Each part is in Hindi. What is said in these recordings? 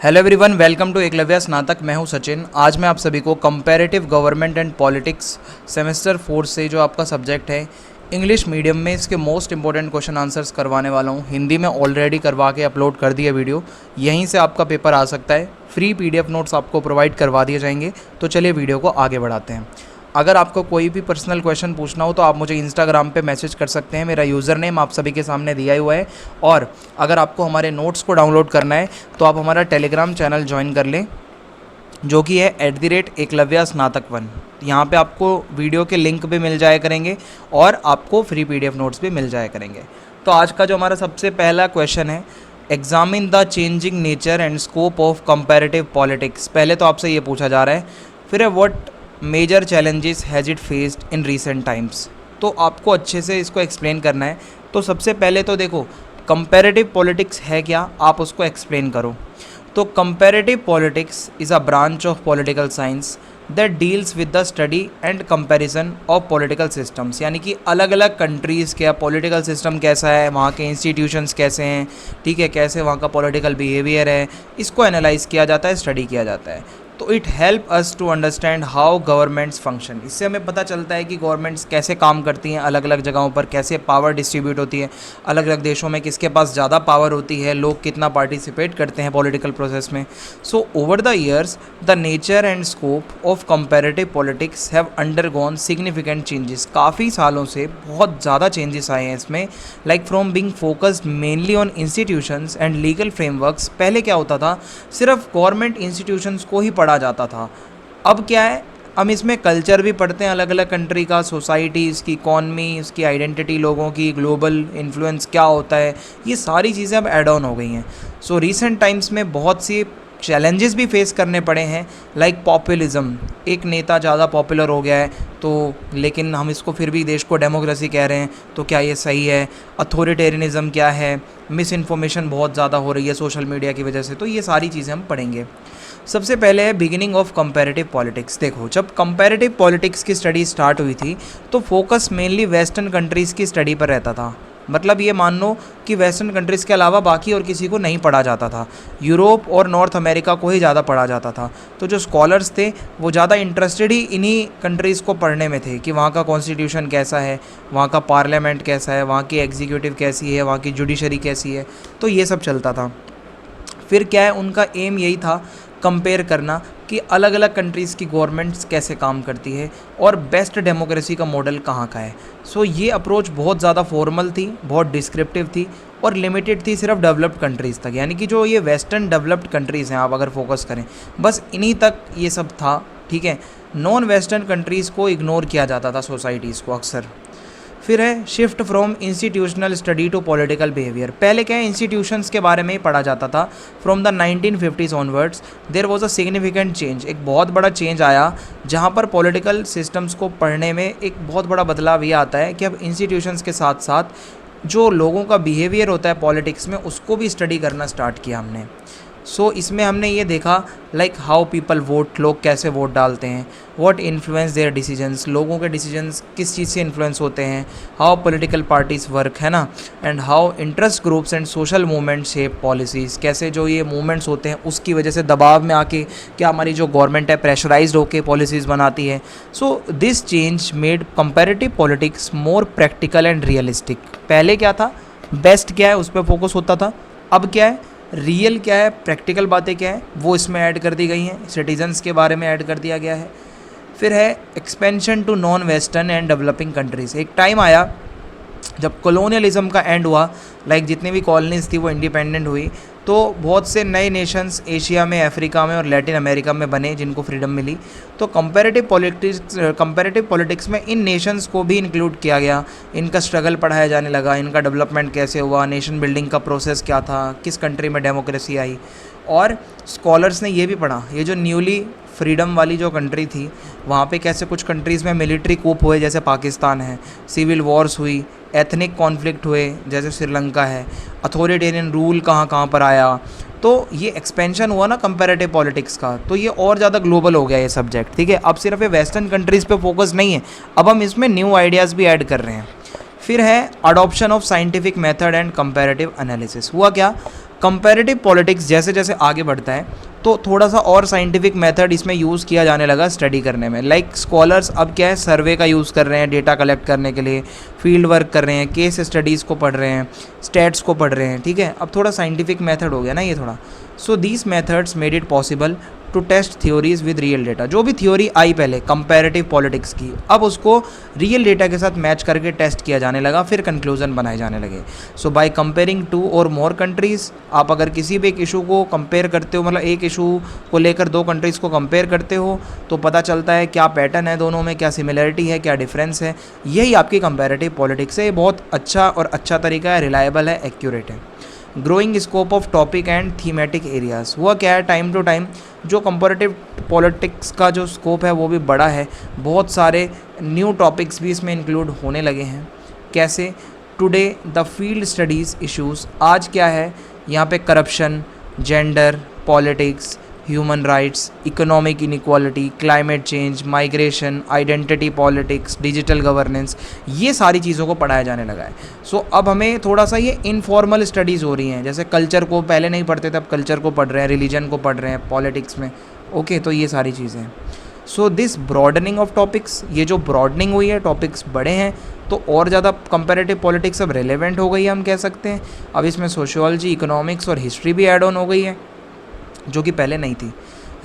Hello everyone, welcome to Eklavya Snatak. मैं हूं सचिन। आज मैं आप सभी को comparative government and politics semester 4 से जो आपका सब्जेक्ट है इंग्लिश मीडियम में, इसके मोस्ट इंपॉर्टेंट क्वेश्चन आंसर्स करवाने वाला हूं। हिंदी में ऑलरेडी करवा के अपलोड कर दिया वीडियो, यहीं से आपका पेपर आ सकता है। फ्री पीडीएफ नोट्स आपको प्रोवाइड करवा दिए जाएंगे। तो चलिए वीडियो को आगे बढ़ाते हैं। अगर आपको कोई भी पर्सनल क्वेश्चन पूछना हो तो आप मुझे इंस्टाग्राम पे मैसेज कर सकते हैं। मेरा यूज़र नेम आप सभी के सामने दिया हुआ है। और अगर आपको हमारे नोट्स को डाउनलोड करना है तो आप हमारा टेलीग्राम चैनल ज्वाइन कर लें, जो कि है @एकलव्य स्नातक 1। यहाँ पे आपको वीडियो के लिंक भी मिल जाया करेंगे और आपको फ्री पीडीएफ नोट्स भी मिल जाया करेंगे। तो आज का जो हमारा सबसे पहला क्वेश्चन है, examine the changing nature and scope of comparative politics. पहले तो आपसे ये पूछा जा रहा है, फिर है what major challenges has it faced in recent times. तो आपको अच्छे से इसको एक्सप्लेन करना है। तो सबसे पहले तो देखो, कंपैरेटिव पॉलिटिक्स है क्या, आप उसको एक्सप्लेन करो। तो comparative politics is a branch of political science that deals with the study and comparison of political systems. यानी कि अलग अलग कंट्रीज़ का पॉलिटिकल सिस्टम कैसा है, वहाँ के इंस्टीट्यूशंस कैसे हैं, ठीक है, कैसे वहाँ का पॉलिटिकल बिहेवियर है, इसको एनालाइज किया जाता है, स्टडी किया जाता है। तो it help us to understand how governments function. इससे हमें पता चलता है कि गवर्नमेंट्स कैसे काम करती हैं, अलग अलग जगहों पर कैसे पावर डिस्ट्रीब्यूट होती है, अलग अलग देशों में किसके पास ज़्यादा पावर होती है, लोग कितना पार्टिसिपेट करते हैं पॉलिटिकल प्रोसेस में। So over the years the nature and scope of comparative politics have undergone significant changes. काफ़ी सालों से बहुत ज़्यादा चेंजेस आए हैं इसमें, like from being focused mainly on institutions and legal frameworks. पहले क्या होता था, सिर्फ गवर्नमेंट इंस्टीट्यूशंस को ही पढ़ा जाता था। अब क्या है, हम इसमें कल्चर भी पढ़ते हैं, अलग अलग कंट्री का, सोसाइटी, इसकी इकॉनमी, उसकी आइडेंटिटी, लोगों की ग्लोबल इन्फ्लुएंस क्या होता है, ये सारी चीज़ें अब ऐड ऑन हो गई हैं। सो रीसेंट टाइम्स में बहुत सी चैलेंजेस भी फेस करने पड़े हैं, लाइक पॉपुलिज्म। एक नेता ज़्यादा पॉपुलर हो गया है तो, लेकिन हम इसको फिर भी देश को डेमोक्रेसी कह रहे हैं, तो क्या ये सही है? अथॉरिटेरियनिज्म क्या है? मिस इन्फॉर्मेशन बहुत ज़्यादा हो रही है सोशल मीडिया की वजह से। तो ये सारी चीज़ें हम पढ़ेंगे। सबसे पहले है बिगिनिंग ऑफ कंपैरेटिव पॉलिटिक्स। देखो, जब कंपैरेटिव पॉलिटिक्स की स्टडी स्टार्ट हुई थी तो फोकस मेनली वेस्टर्न कंट्रीज़ की स्टडी पर रहता था। मतलब ये मान लो कि वेस्टर्न कंट्रीज़ के अलावा बाकी और किसी को नहीं पढ़ा जाता था। यूरोप और नॉर्थ अमेरिका को ही ज़्यादा पढ़ा जाता था। तो जो स्कॉलर्स थे वो ज़्यादा इंटरेस्टेड ही इन्हीं कंट्रीज़ को पढ़ने में थे कि वहाँ का कॉन्स्टिट्यूशन कैसा है, वहाँ का पार्लियामेंट कैसा है, वहाँ की एग्जीक्यूटिव कैसी है, वहाँ की जुडिशरी कैसी है। तो ये सब चलता था। फिर क्या है, उनका एम यही था कंपेयर करना कि अलग अलग कंट्रीज़ की गवर्नमेंट्स कैसे काम करती है और बेस्ट डेमोक्रेसी का मॉडल कहाँ का है। सो ये अप्रोच बहुत ज़्यादा फॉर्मल थी, बहुत डिस्क्रिप्टिव थी और लिमिटेड थी सिर्फ डेवलप्ड कंट्रीज़ तक। यानी कि जो ये वेस्टर्न डेवलप्ड कंट्रीज़ हैं, आप अगर फोकस करें, बस इन्हीं तक ये सब था, ठीक है। नॉन वेस्टर्न कंट्रीज़ को इग्नोर किया जाता था, सोसाइटीज़ को अक्सर। फिर है shift from institutional study to political behaviour. पहले क्या है, इंस्टीट्यूशंस के बारे में ही पढ़ा जाता था। From the 1950s onwards there was a significant change. एक बहुत बड़ा चेंज आया जहाँ पर पॉलिटिकल सिस्टम्स को पढ़ने में एक बहुत बड़ा बदलाव ये आता है कि अब इंस्टीट्यूशंस के साथ साथ जो लोगों का बिहेवियर होता है पॉलिटिक्स में, उसको भी स्टडी करना स्टार्ट किया हमने। सो इसमें हमने ये देखा, लाइक हाउ पीपल वोट, लोग कैसे वोट डालते हैं, व्हाट इन्फ्लुएंस देयर डिसीजंस, लोगों के डिसीजंस किस चीज़ से इन्फ्लुएंस होते हैं, हाउ पॉलिटिकल पार्टीज वर्क, है ना, and how interest groups and social movements shape policies. कैसे जो ये मूवमेंट्स होते हैं उसकी वजह से दबाव में आके क्या हमारी जो गवर्नमेंट है प्रेशराइज्ड होकर पॉलिसीज़ बनाती है। So this change made comparative politics more practical and realistic. पहले क्या था, बेस्ट क्या है उस पर फोकस होता था। अब क्या है, रियल क्या है, प्रैक्टिकल बातें क्या है, वो इसमें ऐड कर दी गई हैं। सिटीजन्स के बारे में ऐड कर दिया गया है। फिर है expansion to non western and developing countries. एक टाइम आया जब कॉलोनियलिज्म का एंड हुआ, लाइक जितनी भी कॉलोनीज़ थी वो इंडिपेंडेंट हुई, तो बहुत से नए नेशंस एशिया में, अफ्रीका में और लैटिन अमेरिका में बने जिनको फ्रीडम मिली। तो कंपैरेटिव पॉलिटिक्स में इन नेशंस को भी इंक्लूड किया गया, इनका स्ट्रगल पढ़ाया जाने लगा, इनका डेवलपमेंट कैसे हुआ, नेशन बिल्डिंग का प्रोसेस क्या था, किस कंट्री में डेमोक्रेसी आई। और स्कॉलर्स ने ये भी पढ़ा, ये जो न्यूली फ्रीडम वाली जो कंट्री थी वहाँ पे कैसे कुछ कंट्रीज़ में मिलिट्री कूप हुए, जैसे पाकिस्तान है, सिविल वॉर्स हुई, एथनिक कॉन्फ्लिक्ट हुए जैसे श्रीलंका है, अथॉरिटेरियन रूल कहाँ कहाँ पर आया। तो ये एक्सपेंशन हुआ ना कंपैरेटिव पॉलिटिक्स का, तो ये और ज़्यादा ग्लोबल हो गया ये सब्जेक्ट, ठीक है। अब सिर्फ ये वेस्टर्न कंट्रीज़ पे फोकस नहीं है, अब हम इसमें न्यू आइडियाज़ भी ऐड कर रहे हैं। फिर है adoption of scientific method and comparative analysis. हुआ क्या, कंपैरेटिव पॉलिटिक्स जैसे जैसे आगे बढ़ता है तो थोड़ा सा और साइंटिफिक मेथड इसमें यूज़ किया जाने लगा स्टडी करने में। लाइक स्कॉलर्स अब क्या है, सर्वे का यूज़ कर रहे हैं डेटा कलेक्ट करने के लिए, फील्ड वर्क कर रहे हैं, केस स्टडीज़ को पढ़ रहे हैं, स्टैट्स को पढ़ रहे हैं, ठीक है। अब थोड़ा साइंटिफिक मेथड हो गया ना ये थोड़ा। So these methods made it possible to test theories with real data. जो भी थ्योरी आई पहले कंपैरेटिव पॉलिटिक्स की, अब उसको रियल डेटा के साथ मैच करके टेस्ट किया जाने लगा, फिर कंक्लूजन बनाए जाने लगे। सो बाय कंपेयरिंग टू और मोर कंट्रीज़, आप अगर किसी भी एक इशू को कंपेयर करते हो, मतलब एक इशू को लेकर दो कंट्रीज़ को कंपेयर करते हो, तो पता चलता है क्या पैटर्न है दोनों में, क्या सिमिलरिटी है, क्या डिफरेंस है। यही आपकी कंपैरेटिव पॉलिटिक्स है। ये बहुत अच्छा और अच्छा तरीका है, रिलायबल है, एक्यूरेट है। Growing scope of topic and thematic areas, हुआ क्या है, टाइम टू टाइम जो कंपैरेटिव पॉलिटिक्स का जो स्कोप है वो भी बड़ा है। बहुत सारे न्यू टॉपिक्स भी इसमें इंक्लूड होने लगे हैं। कैसे? Today the field studies issues, आज क्या है यहाँ पे, corruption, gender, politics, human rights, economic inequality, climate change, migration, identity politics, digital governance, ये सारी चीज़ों को पढ़ाया जाने लगा है। सो अब हमें थोड़ा सा ये इनफॉर्मल स्टडीज़ हो रही हैं। जैसे कल्चर को पहले नहीं पढ़ते थे, अब कल्चर को पढ़ रहे हैं, रिलीजन को पढ़ रहे हैं पॉलिटिक्स में। ओके, तो ये सारी चीज़ें हैं। So this broadening of topics, ये जो ब्रॉडनिंग हुई है, टॉपिक्स बड़े हैं तो और ज़्यादा कंपैरेटिव पॉलिटिक्स अब रेलेवेंट हो गई है, हम कह सकते हैं। अब इसमें सोशियोलॉजी, इकोनॉमिक्स और हिस्ट्री भी ऐड ऑन हो गई है, जो कि पहले नहीं थी।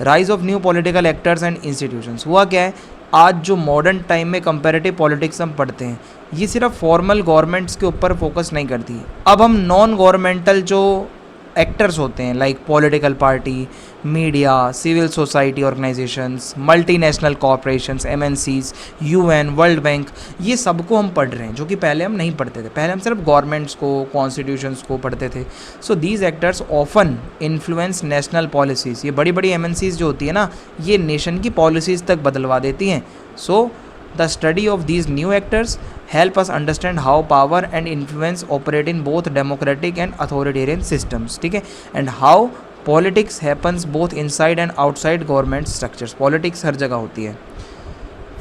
Rise of new political actors and institutions, हुआ क्या है, आज जो मॉडर्न टाइम में कंपैरेटिव पॉलिटिक्स हम पढ़ते हैं, ये सिर्फ फॉर्मल गवर्नमेंट्स के ऊपर फोकस नहीं करती। अब हम नॉन गवर्नमेंटल जो एक्टर्स होते हैं, like political party, media, civil society organisations, multinational corporations, MNCs, UN, World Bank, ये सबको हम पढ़ रहे हैं, जो कि पहले हम नहीं पढ़ते थे। पहले हम सिर्फ गवर्नमेंट्स को, कॉन्स्टिट्यूशंस को पढ़ते थे। So these actors often influence national policies, ये बड़ी बड़ी एमएनसीज जो होती है ना, ये नेशन की पॉलिसीज़ तक बदलवा देती हैं। सो the study of these new actors help us understand how power and influence operate in both democratic and authoritarian systems, ठीक है, and how politics happens both inside and outside government structures। politics हर जगह होती है।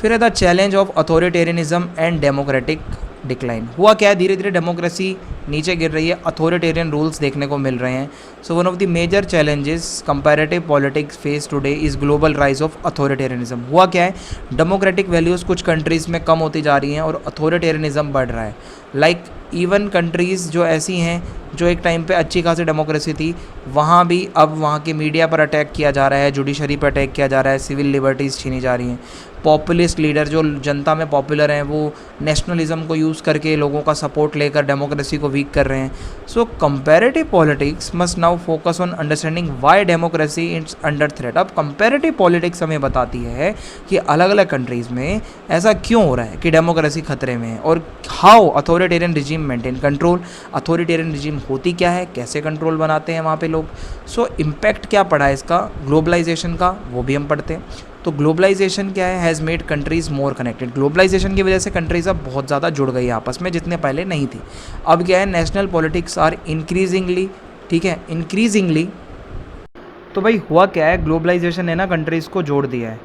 फिर है the challenge of authoritarianism and democratic decline, हुआ क्या है, धीरे धीरे डेमोक्रेसी नीचे गिर रही है, अथॉरिटेरियन रूल्स देखने को मिल रहे हैं। So one of the major challenges comparative politics face today is global rise of authoritarianism. हुआ क्या है, डेमोक्रेटिक वैल्यूज़ कुछ कंट्रीज़ में कम होती जा रही हैं और अथॉरिटेरियनिज्म बढ़ रहा है। लाइक इवन कंट्रीज़ जो ऐसी हैं जो एक टाइम पे अच्छी खासी डेमोक्रेसी थी, वहाँ भी अब वहाँ के मीडिया पर अटैक किया जा रहा है, जुडिशरी पर अटैक किया जा रहा है, सिविल लिबर्टीज़ छीनी जा रही हैं। पॉपुलिस्ट लीडर जो जनता में पॉपुलर हैं, वो नेशनलिज्म को यूज़ करके लोगों का सपोर्ट लेकर डेमोक्रेसी को वीक कर रहे हैं। So comparative politics must now focus on understanding why democracy is under threat. अब कंपैरेटिव पॉलिटिक्स हमें बताती है कि अलग अलग कंट्रीज़ में ऐसा क्यों हो रहा है कि डेमोक्रेसी खतरे में है, और how authoritarian regime maintain control. Authoritarian regime होती क्या है, कैसे कंट्रोल बनाते हैं वहाँ पे लोग। सो इम्पैक्ट क्या पड़ा है इसका ग्लोबलाइजेशन का, वो भी हम पढ़ते हैं। तो ग्लोबलाइजेशन क्या है, has made countries more connected. Globalisation की वजह से कंट्रीज़ अब बहुत ज़्यादा जुड़ गई आपस में, जितने पहले नहीं थी। अब क्या है, नेशनल पॉलिटिक्स आर इंक्रीजिंगली, ठीक है, इंक्रीजिंगली। तो भाई हुआ क्या है, ग्लोबलाइजेशन ने ना कंट्रीज़ को जोड़ दिया है।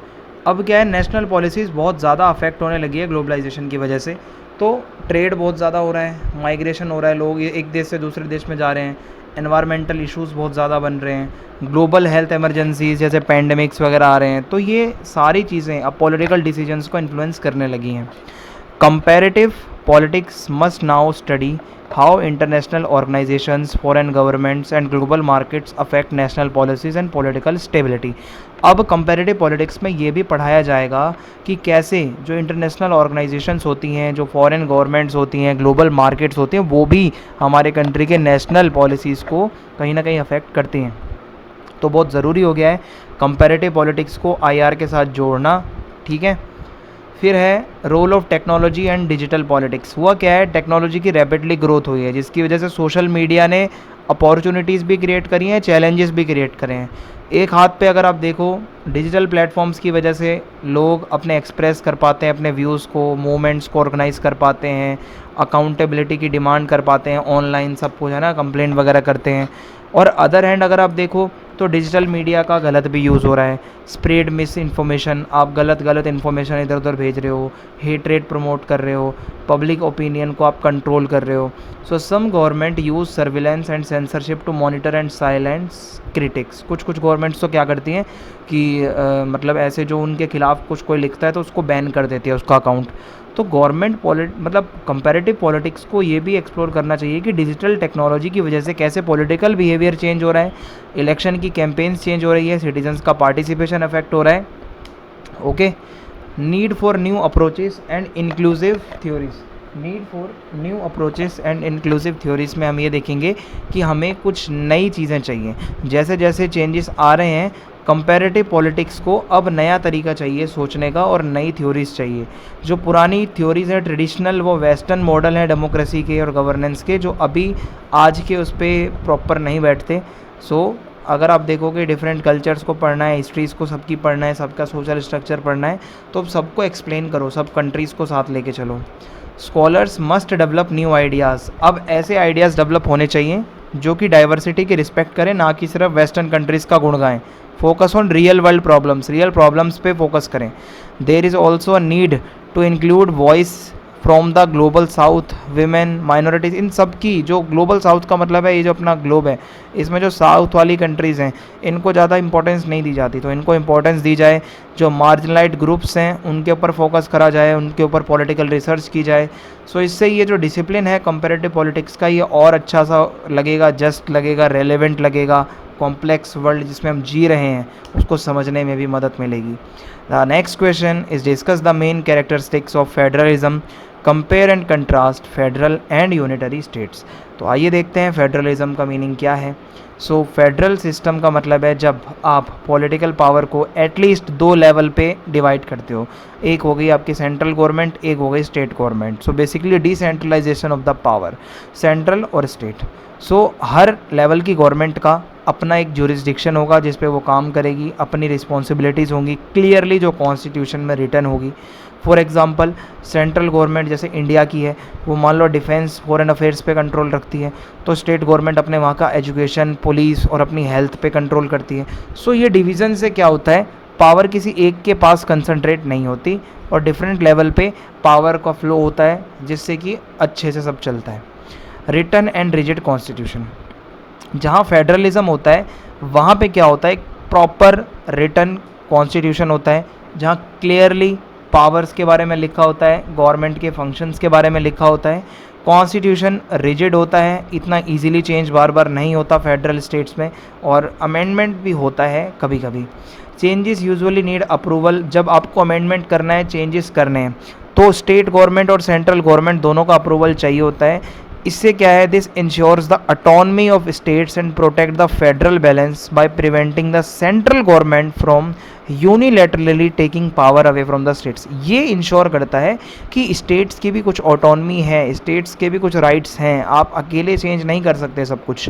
अब क्या है, नेशनल पॉलिसीज़ बहुत ज़्यादा अफेक्ट होने लगी है ग्लोबलाइजेशन की वजह से। तो ट्रेड बहुत ज़्यादा हो रहा है, माइग्रेशन हो रहा है, लोग एक देश से दूसरे देश में जा रहे हैं, एनवायरमेंटल इश्यूज़ बहुत ज़्यादा बन रहे हैं, ग्लोबल हेल्थ इमरजेंसीज जैसे पैंडमिक्स वगैरह आ रहे हैं। तो ये सारी चीज़ें अब पॉलिटिकल डिसीजंस को इन्फ्लुएंस करने लगी हैं। Comparative politics must now study how international organisations, foreign governments and global markets affect national policies and political stability. अब कंपैरेटिव पॉलिटिक्स में ये भी पढ़ाया जाएगा कि कैसे जो इंटरनेशनल ऑर्गेनाइजेशंस होती हैं, जो फॉरेन गवर्नमेंट्स होती हैं, ग्लोबल मार्केट्स होते हैं, वो भी हमारे कंट्री के नेशनल पॉलिसीज़ को कहीं ना कहीं अफेक्ट करती हैं। तो बहुत ज़रूरी हो गया है कंपैरेटिव पॉलिटिक्स को आईआर के साथ जोड़ना, ठीक है। फिर है role of technology and digital politics. हुआ क्या है, टेक्नोलॉजी की रैपिडली ग्रोथ हुई है, जिसकी वजह से सोशल मीडिया ने अपॉर्चुनिटीज़ भी क्रिएट करी हैं, चैलेंजेस भी क्रिएट करे हैं। एक हाथ पे अगर आप देखो, डिजिटल प्लेटफॉर्म्स की वजह से लोग अपने एक्सप्रेस कर पाते हैं, अपने व्यूज़ को, मूवमेंट्स को ऑर्गेनाइज़ कर पाते हैं, अकाउंटेबिलिटी की डिमांड कर पाते हैं, ऑनलाइन सब कुछ है ना, कंप्लेंट वगैरह करते हैं। और अदर हैंड अगर आप देखो, तो डिजिटल मीडिया का गलत भी यूज़ हो रहा है, स्प्रेड मिस इन्फॉर्मेशन, आप गलत इन्फॉर्मेशन इधर उधर भेज रहे हो, हेट्रेट प्रमोट कर रहे हो, पब्लिक ओपिनियन को आप कंट्रोल कर रहे हो। So some government use surveillance and censorship to monitor and silence critics. कुछ गवर्नमेंट्स तो क्या करती हैं कि मतलब ऐसे जो उनके खिलाफ कुछ कोई लिखता है तो उसको बैन कर देती है उसका अकाउंट। तो गवर्नमेंट मतलब कंपैरेटिव पॉलिटिक्स को ये भी एक्सप्लोर करना चाहिए कि डिजिटल टेक्नोलॉजी की वजह से कैसे पॉलिटिकल बिहेवियर चेंज हो रहा है, इलेक्शन की कैंपेन्स चेंज हो रही है, सिटीजन्स का पार्टिसिपेशन अफेक्ट हो रहा है। Okay, need for new approaches and inclusive theories. Need for new approaches and inclusive theories में हम ये देखेंगे कि हमें कुछ नई चीज़ें चाहिए। जैसे जैसे चेंजेस आ रहे हैं, कंपैरेटिव पॉलिटिक्स को अब नया तरीका चाहिए सोचने का और नई थ्योरीज चाहिए। जो पुरानी थ्योरीज है ट्रेडिशनल, वो वेस्टर्न मॉडल है डेमोक्रेसी के और गवर्नेंस के, जो अभी आज के उस पर प्रॉपर नहीं बैठते। सो अगर आप देखोगे डिफरेंट कल्चर्स को पढ़ना है, हिस्ट्रीज़ को सबकी पढ़ना है, सबका सोशल स्ट्रक्चर पढ़ना है, तो सबको एक्सप्लेन करो, सब कंट्रीज़ को साथ लेके चलो। Scholars must develop new ideas. अब ऐसे आइडियाज़ डेवलप होने चाहिए जो कि डाइवर्सिटी की रिस्पेक्ट करें, ना कि सिर्फ वेस्टर्न कंट्रीज़ का गुण गाएं। Focus on real world problems पे फोकस करें। There is also a need to include voice from the global south, women, minorities, इन सब की। जो ग्लोबल साउथ का मतलब है ये जो अपना ग्लोब है, इसमें जो साउथ वाली कंट्रीज़ हैं इनको ज़्यादा इंपॉर्टेंस नहीं दी जाती, तो इनको इंपॉर्टेंस दी जाए। जो मार्जिनलाइज्ड ग्रुप्स हैं उनके ऊपर फोकस करा जाए, उनके ऊपर पॉलिटिकल रिसर्च की जाए। सो इससे ये जो डिसिप्लिन है कंपैरेटिव पॉलिटिक्स का, ये और अच्छा सा लगेगा, जस्ट लगेगा, रेलेवेंट लगेगा। कॉम्प्लेक्स वर्ल्ड जिसमें हम जी रहे हैं उसको समझने में भी मदद मिलेगी। The next question is discuss the main characteristics of federalism, compare and contrast federal and unitary states. तो आइए देखते हैं फेडरलिज्म का मीनिंग क्या है। सो फेडरल सिस्टम का मतलब है जब आप पॉलिटिकल पावर को एटलीस्ट दो लेवल पे डिवाइड करते हो। एक हो गई आपकी सेंट्रल गवर्नमेंट, एक हो गई state government. So basically decentralisation of the power, central और स्टेट। सो हर लेवल की गवर्नमेंट का अपना एक जुरिस्डिक्शन होगा जिस पे वो काम करेगी, अपनी रिस्पॉन्सिबिलिटीज़ होंगी क्लियरली जो कॉन्स्टिट्यूशन में रिटर्न होगी। फॉर एग्जांपल सेंट्रल गवर्नमेंट जैसे इंडिया की है, वो मान लो डिफेंस, फॉरेन अफेयर्स पे कंट्रोल रखती है, तो स्टेट गवर्नमेंट अपने वहाँ का एजुकेशन, पुलिस और अपनी हेल्थ पे कंट्रोल करती है। सो ये डिवीज़न से क्या होता है, पावर किसी एक के पास कंसंट्रेट नहीं होती और डिफरेंट लेवल पे पावर का फ्लो होता है जिससे कि अच्छे से सब चलता है। रिटन एंड रिजिड कॉन्स्टिट्यूशन, जहाँ फेडरलिज्म होता है वहाँ पे क्या होता है, एक प्रॉपर रिटन कॉन्स्टिट्यूशन होता है जहाँ क्लियरली पावर्स के बारे में लिखा होता है, गवर्नमेंट के फंक्शंस के बारे में लिखा होता है। कॉन्स्टिट्यूशन रिजिड होता है, इतना इजीली चेंज बार बार नहीं होता फेडरल स्टेट्स में, और अमेंडमेंट भी होता है कभी कभी। चेंजेस यूजुअली नीड अप्रूवल, जब आपको अमेंडमेंट करना है, चेंजेस करने हैं, तो स्टेट गवर्नमेंट और सेंट्रल गवर्नमेंट दोनों का अप्रूवल चाहिए होता है। इससे क्या है, this ensures the autonomy of states and protect the federal balance by preventing the central government from unilaterally taking power away from the states. ये इंश्योर करता है कि स्टेट्स की भी कुछ ऑटोनमी है, स्टेट्स के भी कुछ राइट्स हैं, आप अकेले चेंज नहीं कर सकते सब कुछ।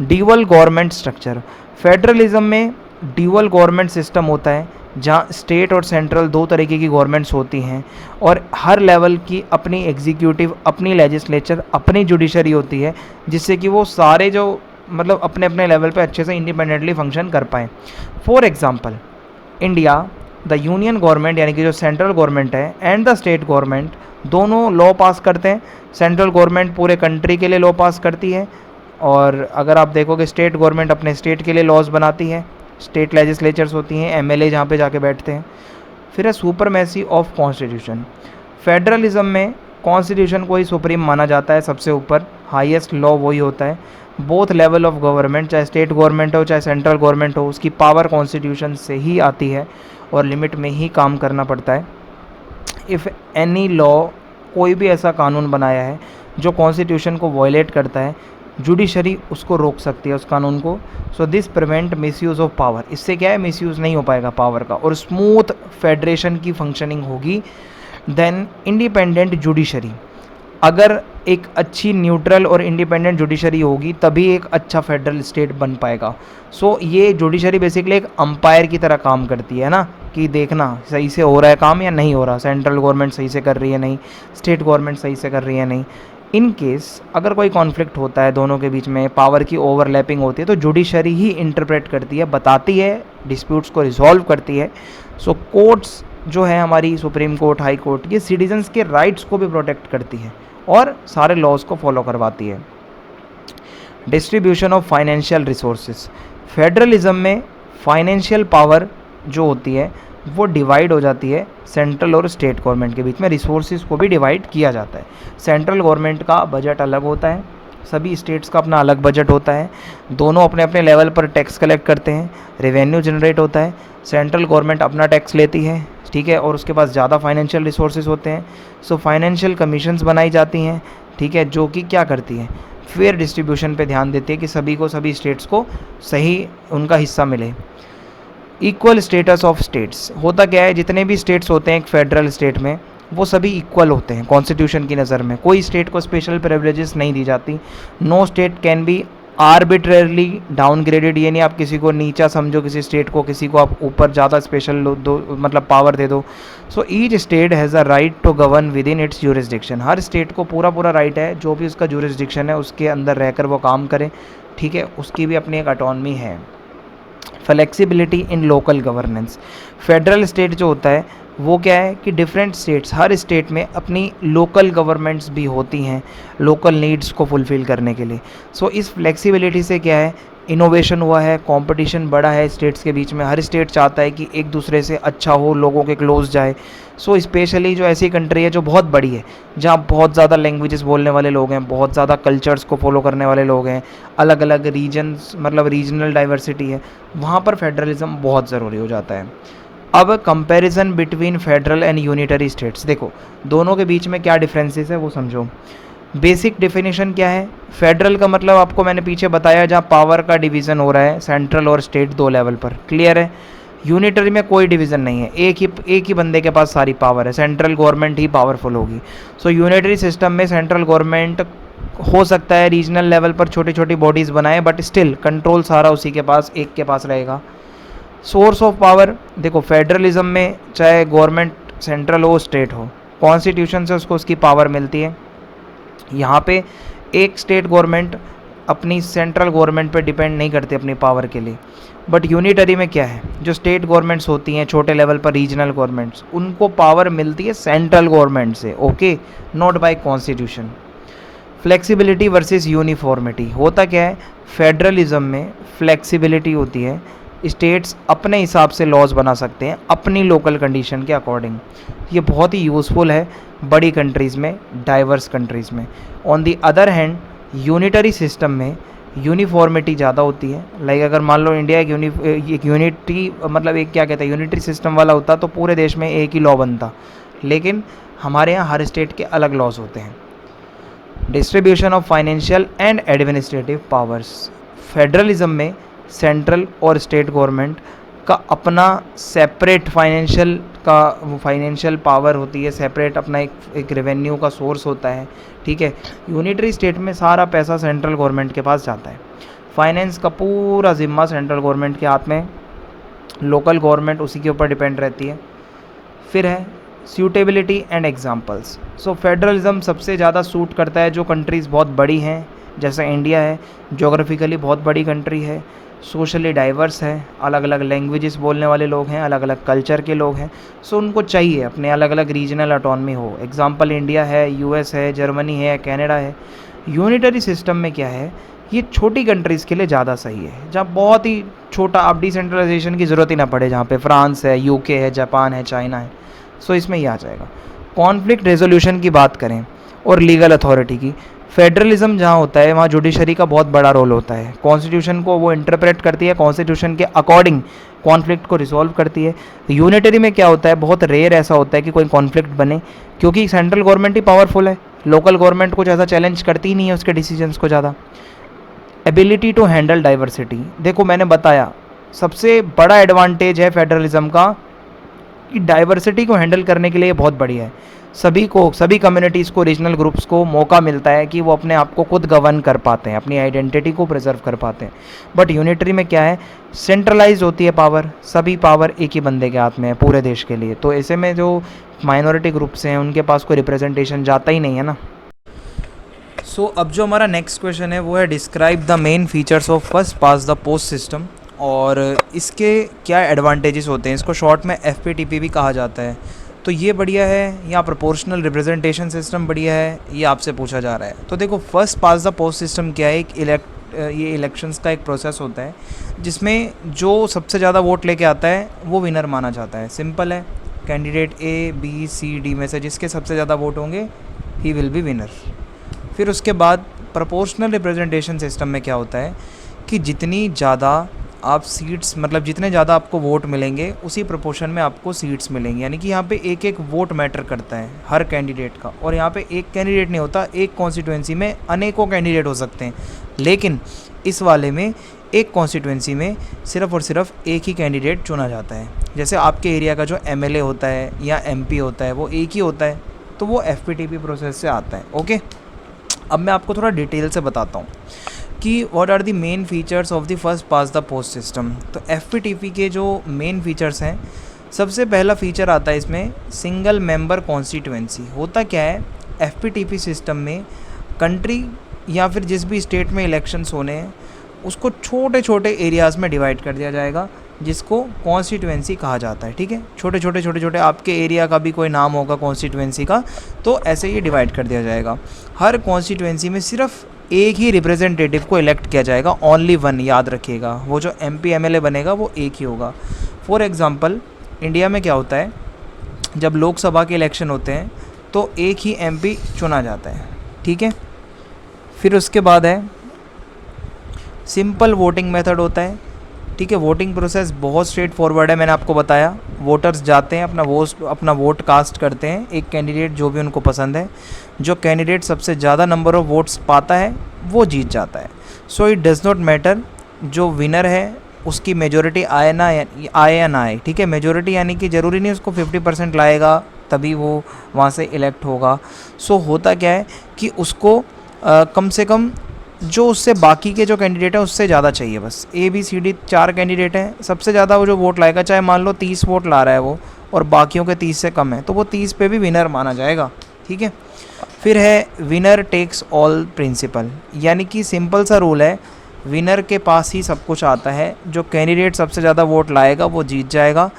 ड्यूअल गवर्नमेंट स्ट्रक्चर, फेडरलिज्म में ड्यूअल गवर्नमेंट सिस्टम होता है जहाँ स्टेट और सेंट्रल दो तरीके की गवर्नमेंट्स होती हैं और हर लेवल की अपनी एग्जीक्यूटिव, अपनी लेजिस्लेचर, अपनी जुडिशरी होती है, जिससे कि वो सारे जो मतलब अपने अपने लेवल पे अच्छे से इंडिपेंडेंटली फंक्शन कर पाएँ। For example India, the union government यानी कि जो सेंट्रल गवर्नमेंट है एंड द स्टेट गवर्नमेंट दोनों लॉ पास करते हैं। सेंट्रल गवर्नमेंट पूरे कंट्री के लिए लॉ पास करती है और अगर आप देखोगे स्टेट गवर्नमेंट अपने स्टेट के लिए लॉज बनाती है, स्टेट लेजिस्लेचर्स होती हैं, एमएलए जहाँ पे जाके बैठते हैं। फिर है सुपरमेसी ऑफ कॉन्स्टिट्यूशन, फेडरलिज्म में कॉन्स्टिट्यूशन को ही सुप्रीम माना जाता है, सबसे ऊपर हाईएस्ट लॉ वही होता है। बोथ लेवल ऑफ गवर्नमेंट, चाहे स्टेट गवर्नमेंट हो चाहे सेंट्रल गवर्नमेंट हो, उसकी पावर कॉन्स्टिट्यूशन से ही आती है और लिमिट में ही काम करना पड़ता है। इफ़ एनी लॉ, कोई भी ऐसा कानून बनाया है जो कॉन्स्टिट्यूशन को वायलेट करता है, जुडिशरी उसको रोक सकती है उस कानून को। So this prevent misuse of power, इससे क्या है मिसयूज़ नहीं हो पाएगा पावर का और स्मूथ फेडरेशन की फंक्शनिंग होगी। देन इंडिपेंडेंट जुडिशरी, अगर एक अच्छी न्यूट्रल और इंडिपेंडेंट जुडिशरी होगी तभी एक अच्छा फेडरल स्टेट बन पाएगा। सो ये जुडिशरी बेसिकली एक अंपायर की तरह काम करती है ना, कि देखना सही से हो रहा है काम या नहीं हो रहा, सेंट्रल गवर्नमेंट सही से कर रही है नहीं, स्टेट गवर्नमेंट सही से कर रही है नहीं। इन केस अगर कोई कॉन्फ्लिक्ट होता है दोनों के बीच में, पावर की ओवरलैपिंग होती है, तो जुडिशरी ही इंटरप्रेट करती है, बताती है, डिस्प्यूट्स को रिजॉल्व करती है। सो कोर्ट्स जो है हमारी सुप्रीम कोर्ट, हाई कोर्ट, ये सिटीजन्स के राइट्स को भी प्रोटेक्ट करती है और सारे लॉज को फॉलो करवाती है। Distribution of financial resources, federalism में फाइनेंशियल पावर जो होती है वो डिवाइड हो जाती है सेंट्रल और स्टेट गवर्नमेंट के बीच में, रिसोर्सेज को भी डिवाइड किया जाता है। सेंट्रल गवर्नमेंट का बजट अलग होता है, सभी स्टेट्स का अपना अलग बजट होता है, दोनों अपने अपने लेवल पर टैक्स कलेक्ट करते हैं, रेवेन्यू जनरेट होता है, सेंट्रल गवर्नमेंट अपना टैक्स लेती है, ठीक है, और उसके पास ज़्यादा फाइनेंशियल रिसोर्सेज होते हैं। सो फाइनेंशियल कमीशंस बनाई जाती हैं, ठीक है, जो कि क्या करती हैं, फेयर डिस्ट्रीब्यूशन पे ध्यान देती है कि सभी को, सभी स्टेट्स को सही उनका हिस्सा मिले। इक्वल स्टेटस ऑफ स्टेट्स, होता क्या है, जितने भी स्टेट्स होते हैं एक फेडरल स्टेट में, वो सभी इक्वल होते हैं कॉन्स्टिट्यूशन की नज़र में, कोई स्टेट को स्पेशल प्रिविलेजेस नहीं दी जाती। No state can be arbitrarily downgraded, ये नहीं आप किसी को नीचा समझो किसी स्टेट को, किसी को आप ऊपर ज़्यादा स्पेशल दो, मतलब पावर दे दो। So each state has a right to govern within its jurisdiction, हर स्टेट को पूरा पूरा राइट है जो भी उसका ज्यूरिसडिक्शन है उसके अंदर रहकर वो काम करे, ठीक है, उसकी भी अपनी एक ऑटोनमी है। फ्लेक्सिबिलिटी इन लोकल गवर्नेंस, फेडरल स्टेट जो होता है वो क्या है कि डिफरेंट स्टेट्स, हर स्टेट में अपनी लोकल गवर्नमेंट्स भी होती हैं लोकल नीड्स को फुलफ़िल करने के लिए। सो इस फ्लेक्सिबिलिटी से क्या है, इनोवेशन हुआ है, कंपटीशन बढ़ा है स्टेट्स के बीच में, हर स्टेट चाहता है कि एक दूसरे से अच्छा हो, लोगों के क्लोज जाए। सो स्पेशली जो ऐसी कंट्री है जो बहुत बड़ी है, जहाँ बहुत ज़्यादा लैंग्वेजेस बोलने वाले लोग हैं, बहुत ज़्यादा कल्चर्स को फॉलो करने वाले लोग हैं, अलग अलग रीजन्स, मतलब रीजनल डाइवर्सिटी है, वहाँ पर फेडरलिज्म बहुत ज़रूरी हो जाता है। अब comparison between federal and unitary states, देखो दोनों के बीच में क्या डिफरेंसेस है वो समझो। बेसिक डेफिनेशन क्या है, फेडरल का मतलब आपको मैंने पीछे बताया, जहाँ पावर का डिवीज़न हो रहा है सेंट्रल और स्टेट दो लेवल पर, क्लियर है। यूनिटरी में कोई डिवीज़न नहीं है, एक ही बंदे के पास सारी पावर है, सेंट्रल गवर्नमेंट ही पावरफुल होगी। सो यूनिटरी सिस्टम में सेंट्रल गवर्नमेंट हो सकता है रीजनल लेवल पर छोटी छोटी बॉडीज़ बनाए, बट स्टिल कंट्रोल सारा उसी के पास, एक के पास रहेगा। सोर्स ऑफ पावर, देखो फेडरलिज्म में चाहे गवर्नमेंट सेंट्रल हो स्टेट हो, कॉन्स्टिट्यूशन से उसको उसकी पावर मिलती है। यहाँ पे एक स्टेट गवर्नमेंट अपनी सेंट्रल गवर्नमेंट पे डिपेंड नहीं करती अपनी पावर के लिए। बट यूनिटरी में क्या है, जो स्टेट गवर्नमेंट्स होती हैं छोटे लेवल पर, रीजनल गवर्नमेंट्स, उनको पावर मिलती है सेंट्रल गवर्नमेंट से, okay, not bye constitution. Flexibility versus uniformity, होता क्या है, फेडरलिज्म में फ्लेक्सिबिलिटी होती है, स्टेट्स अपने हिसाब से लॉज बना सकते हैं अपनी लोकल कंडीशन के अकॉर्डिंग। ये बहुत ही यूज़फुल है बड़ी कंट्रीज़ में, डाइवर्स कंट्रीज़ में। On the other hand unitary system में यूनिफॉर्मिटी ज़्यादा होती है। लाइक अगर मान लो इंडिया एक यूनिटी, मतलब एक क्या कहते हैं, यूनिटरी सिस्टम वाला होता तो पूरे देश में एक ही लॉ बनता, लेकिन हमारे यहाँ हर स्टेट के अलग लॉज होते हैं। Distribution of financial and administrative powers, federalism में सेंट्रल और स्टेट गवर्नमेंट का अपना सेपरेट फाइनेंशियल पावर होती है, सेपरेट अपना एक रेवेन्यू का सोर्स होता है, ठीक है। यूनिटरी स्टेट में सारा पैसा सेंट्रल गवर्नमेंट के पास जाता है, फाइनेंस का पूरा जिम्मा सेंट्रल गवर्नमेंट के हाथ में, लोकल गवर्नमेंट उसी के ऊपर डिपेंड रहती है। फिर है suitability and examples. So federalism सबसे ज़्यादा सूट करता है जो कंट्रीज़ बहुत बड़ी हैं, जैसा इंडिया है, जोग्राफिकली बहुत बड़ी कंट्री है, सोशली डाइवर्स है, अलग अलग लैंग्वेजेस बोलने वाले लोग हैं, अलग अलग कल्चर के लोग हैं। सो उनको चाहिए अपने अलग अलग रीजनल ऑटोनमी हो। एग्जांपल इंडिया है, यूएस है, जर्मनी है, कनाडा है। यूनिटरी सिस्टम में क्या है, ये छोटी कंट्रीज़ के लिए ज़्यादा सही है, जहाँ बहुत ही छोटा, आप डिसेंट्रलाइजेशन की ज़रूरत ही ना पड़े, जहाँ पे फ्रांस है, यूके है, जापान है, चाइना है। सो इसमें ये आ जाएगा। कॉन्फ्लिक्ट रेजोल्यूशन की बात करें और लीगल अथॉरिटी की, फेडरलिज्म जहाँ होता है वहाँ जुडिशरी का बहुत बड़ा रोल होता है। कॉन्स्टिट्यूशन को वो इंटरप्रेट करती है, कॉन्स्टिट्यूशन के अकॉर्डिंग कॉन्फ्लिक्ट को रिजॉल्व करती है। यूनिटरी में क्या होता है, बहुत रेयर ऐसा होता है कि कोई कॉन्फ्लिक्ट बने, क्योंकि सेंट्रल गवर्नमेंट ही पावरफुल है, लोकल गवर्नमेंट कुछ ऐसा चैलेंज करती ही नहीं है उसके डिसीजंस को ज़्यादा। एबिलिटी टू हैंडल डाइवर्सिटी, देखो मैंने बताया सबसे बड़ा एडवांटेज है फेडरलिज्म का कि डाइवर्सिटी को हैंडल करने के लिए बहुत बढ़िया है। सभी कम्युनिटीज़ को, रीजनल ग्रुप्स को मौका मिलता है कि वो अपने आप को खुद गवर्न कर पाते हैं, अपनी आइडेंटिटी को प्रिजर्व कर पाते हैं। बट यूनिटरी में क्या है, सेंट्रलाइज होती है पावर, सभी पावर एक ही बंदे के हाथ में है पूरे देश के लिए। तो ऐसे में जो माइनॉरिटी ग्रुप्स हैं उनके पास कोई रिप्रेजेंटेशन जाता ही नहीं है ना। अब जो हमारा नेक्स्ट क्वेश्चन है वो है describe the main features of first past the post system, और इसके क्या एडवांटेजेस होते हैं। इसको शॉर्ट में FPTP भी कहा जाता है। तो ये बढ़िया है या प्रोपोर्शनल रिप्रेजेंटेशन सिस्टम बढ़िया है, ये आपसे पूछा जा रहा है। तो देखो first past the post system क्या है, ये इलेक्शंस का एक प्रोसेस होता है जिसमें जो सबसे ज़्यादा वोट लेके आता है वो विनर माना जाता है। सिंपल है, candidate A B C D में से जिसके सबसे ज़्यादा वोट होंगे ही विल बी विनर। फिर उसके बाद प्रोपोर्शनल रिप्रेजेंटेशन सिस्टम में क्या होता है कि जितनी ज़्यादा आप सीट्स, मतलब जितने ज़्यादा आपको वोट मिलेंगे उसी प्रोपोर्शन में आपको सीट्स मिलेंगी। यानी कि यहाँ पे एक एक वोट मैटर करता है हर कैंडिडेट का, और यहाँ पे एक कैंडिडेट नहीं होता, एक कॉन्स्टिट्यूएंसी में अनेकों कैंडिडेट हो सकते हैं। लेकिन इस वाले में एक कॉन्स्टिट्यूएंसी में सिर्फ़ और सिर्फ एक ही कैंडिडेट चुना जाता है। जैसे आपके एरिया का जो MLA होता है या MP होता है वो एक ही होता है, तो वो FPTP प्रोसेस से आता है। ओके, अब मैं आपको थोड़ा डिटेल से बताता हूँ कि what are the main features of the first past the post system. तो FPTP के जो मेन फीचर्स हैं, सबसे पहला फीचर आता है इसमें सिंगल मेंबर कॉन्स्टिट्यूएंसी। होता क्या है, FPTP सिस्टम में कंट्री या फिर जिस भी स्टेट में इलेक्शंस होने हैं उसको छोटे छोटे एरियाज़ में डिवाइड कर दिया जाएगा, जिसको कॉन्स्टिट्यूएंसी कहा जाता है। ठीक है, छोटे छोटे आपके एरिया का भी कोई नाम होगा कॉन्स्टिट्यूएंसी का, तो ऐसे ही डिवाइड कर दिया जाएगा। हर कॉन्स्टिट्यूएंसी में सिर्फ एक ही रिप्रेजेंटेटिव को इलेक्ट किया जाएगा, ओनली वन, याद रखिएगा। वो जो MP MLA बनेगा वो एक ही होगा। फॉर एग्ज़ाम्पल इंडिया में क्या होता है, जब लोकसभा के इलेक्शन होते हैं तो एक ही MP चुना जाता है। ठीक है, फिर उसके बाद है सिंपल वोटिंग मेथड होता है। ठीक है, वोटिंग प्रोसेस बहुत स्ट्रेट फॉरवर्ड है, मैंने आपको बताया। वोटर्स जाते हैं, अपना वोट कास्ट करते हैं, एक कैंडिडेट जो भी उनको पसंद है। जो कैंडिडेट सबसे ज़्यादा नंबर ऑफ़ वोट्स पाता है वो जीत जाता है। So it does not matter जो विनर है उसकी मेजॉरिटी आए या ना आए। ठीक है, मेजॉरिटी यानी कि ज़रूरी नहीं उसको 50% लाएगा तभी वो वहाँ से इलेक्ट होगा। सो होता क्या है कि उसको कम से कम जो उससे बाकी के जो कैंडिडेट हैं उससे ज़्यादा चाहिए। बस ABCD 4 कैंडिडेट हैं, सबसे ज़्यादा वो जो वोट लाएगा, चाहे मान लो 30 वोट ला रहा है वो और बाकियों के 30 से कम है, तो वो 30 पे भी विनर माना जाएगा। ठीक है, फिर है विनर टेक्स ऑल प्रिंसिपल, यानी कि सिंपल सा रूल है, विनर के पास ही सब कुछ आता है। जो कैंडिडेट सबसे ज़्यादा वोट लाएगा वो जीत जाएगा।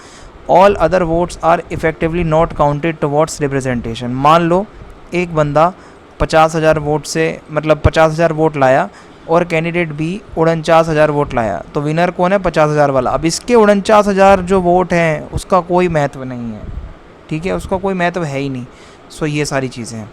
All other votes are effectively not counted towards representation. मान लो एक बंदा 50,000 वोट से, मतलब 50,000 वोट लाया और कैंडिडेट भी 49,000 वोट लाया, तो विनर कौन है, 50,000 वाला। अब इसके 49,000 जो वोट हैं उसका कोई महत्व नहीं है। ठीक है, उसका कोई महत्व है ही नहीं। सो ये सारी चीज़ें हैं।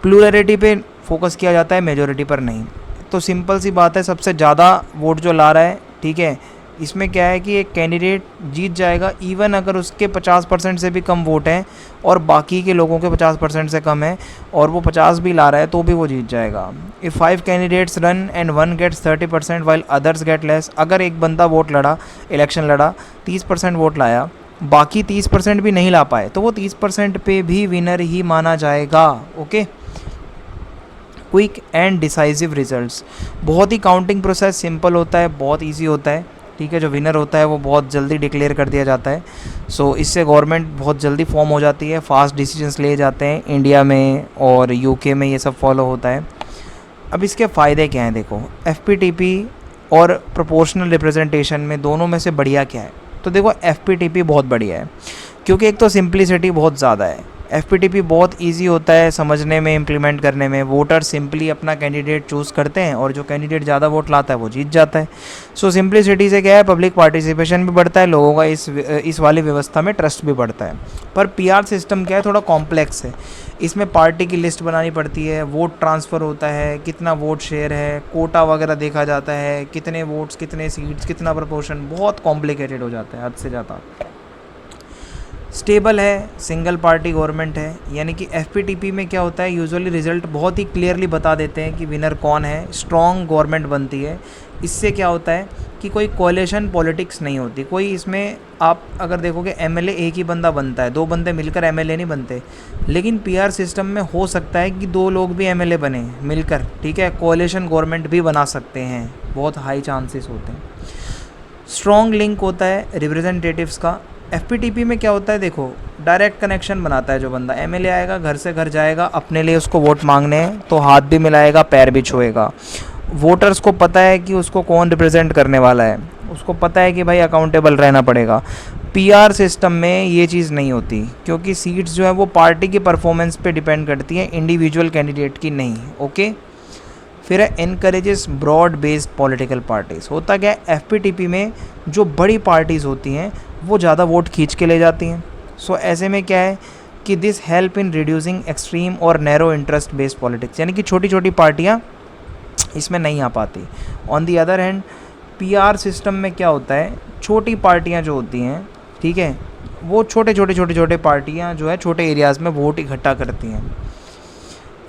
प्लूरलिटी पे फोकस किया जाता है, मेजॉरिटी पर नहीं। तो सिंपल सी बात है, सबसे ज़्यादा वोट जो ला रहा है, ठीक है, इसमें क्या है कि एक कैंडिडेट जीत जाएगा इवन अगर उसके 50% से भी कम वोट हैं और बाकी के लोगों के 50% से कम है और वो 50 भी ला रहा है तो भी वो जीत जाएगा। If 5 candidates run and one gets 30% while others get less. अगर एक बंदा वोट लड़ा, इलेक्शन लड़ा, 30% वोट लाया, बाकी 30% भी नहीं ला पाए, तो वो 30% पे भी विनर ही माना जाएगा। Okay, quick and decisive results. बहुत ही काउंटिंग प्रोसेस सिंपल होता है, बहुत इजी होता है। ठीक है, जो विनर होता है वो बहुत जल्दी डिक्लेयर कर दिया जाता है। सो इससे गवर्नमेंट बहुत जल्दी फॉर्म हो जाती है, फास्ट डिसीजंस ले जाते हैं। इंडिया में और UK में ये सब फॉलो होता है। अब इसके फ़ायदे क्या हैं, देखो FPTP और प्रोपोर्शनल रिप्रेजेंटेशन में दोनों में से बढ़िया क्या है। तो देखो FPTP बहुत बढ़िया है क्योंकि एक तो सिंप्लिसिटी बहुत ज़्यादा है। FPTP बहुत इजी होता है समझने में, इम्प्लीमेंट करने में। वोटर सिंपली अपना कैंडिडेट चूज़ करते हैं और जो कैंडिडेट ज़्यादा वोट लाता है वो जीत जाता है। सो सिंप्लिसिटी से क्या है, पब्लिक पार्टिसिपेशन भी बढ़ता है, लोगों का इस वाली व्यवस्था में ट्रस्ट भी बढ़ता है। पर PR सिस्टम क्या है, थोड़ा कॉम्प्लेक्स है। इसमें पार्टी की लिस्ट बनानी पड़ती है, वोट ट्रांसफ़र होता है, कितना वोट शेयर है, कोटा वगैरह देखा जाता है, कितने वोट्स, कितने सीट्स, कितना प्रपोर्शन, बहुत कॉम्प्लिकेटेड हो जाता है हद से ज़्यादा। स्टेबल है, सिंगल पार्टी गवर्नमेंट है, यानी कि FPTP में क्या होता है, यूजुअली रिजल्ट बहुत ही क्लियरली बता देते हैं कि विनर कौन है। स्ट्रॉन्ग गवर्नमेंट बनती है। इससे क्या होता है कि कोई कोalition पॉलिटिक्स नहीं होती कोई। इसमें आप अगर देखोगे MLA एक ही बंदा बनता है, 2 बंदे मिलकर MLA नहीं बनते। लेकिन PR सिस्टम में हो सकता है कि 2 लोग भी MLA बने मिलकर। ठीक है, कोalition गवर्नमेंट भी बना सकते हैं, बहुत हाई चांसेस होते हैं। स्ट्रॉन्ग लिंक होता है रिप्रेजेंटेटिव्स का, एफपीटीपी में क्या होता है, देखो डायरेक्ट कनेक्शन बनाता है जो बंदा, एमएलए आएगा घर से घर जाएगा, अपने लिए उसको वोट मांगने हैं तो हाथ भी मिलाएगा पैर भी छुएगा। वोटर्स को पता है कि उसको कौन रिप्रेजेंट करने वाला है, उसको पता है कि भाई अकाउंटेबल रहना पड़ेगा। पीआर सिस्टम में ये चीज़ नहीं होती, क्योंकि सीट्स जो है वो पार्टी की परफॉर्मेंस पे डिपेंड करती है, इंडिविजुअल कैंडिडेट की नहीं। ओके। फिर है encourages broad based political parties. होता क्या है, एफपीटीपी में जो बड़ी पार्टीज़ होती हैं वो ज़्यादा वोट खींच के ले जाती हैं। सो ऐसे में क्या है कि this help in reducing extreme और नैरो इंटरेस्ट बेस्ड पॉलिटिक्स, यानी कि छोटी छोटी पार्टियाँ इसमें नहीं आ पाती। On the other hand PR system में क्या होता है, छोटी पार्टियाँ जो होती हैं, ठीक है, वो छोटे पार्टियाँ जो है छोटे एरियाज़ में वोट इकट्ठा करती हैं।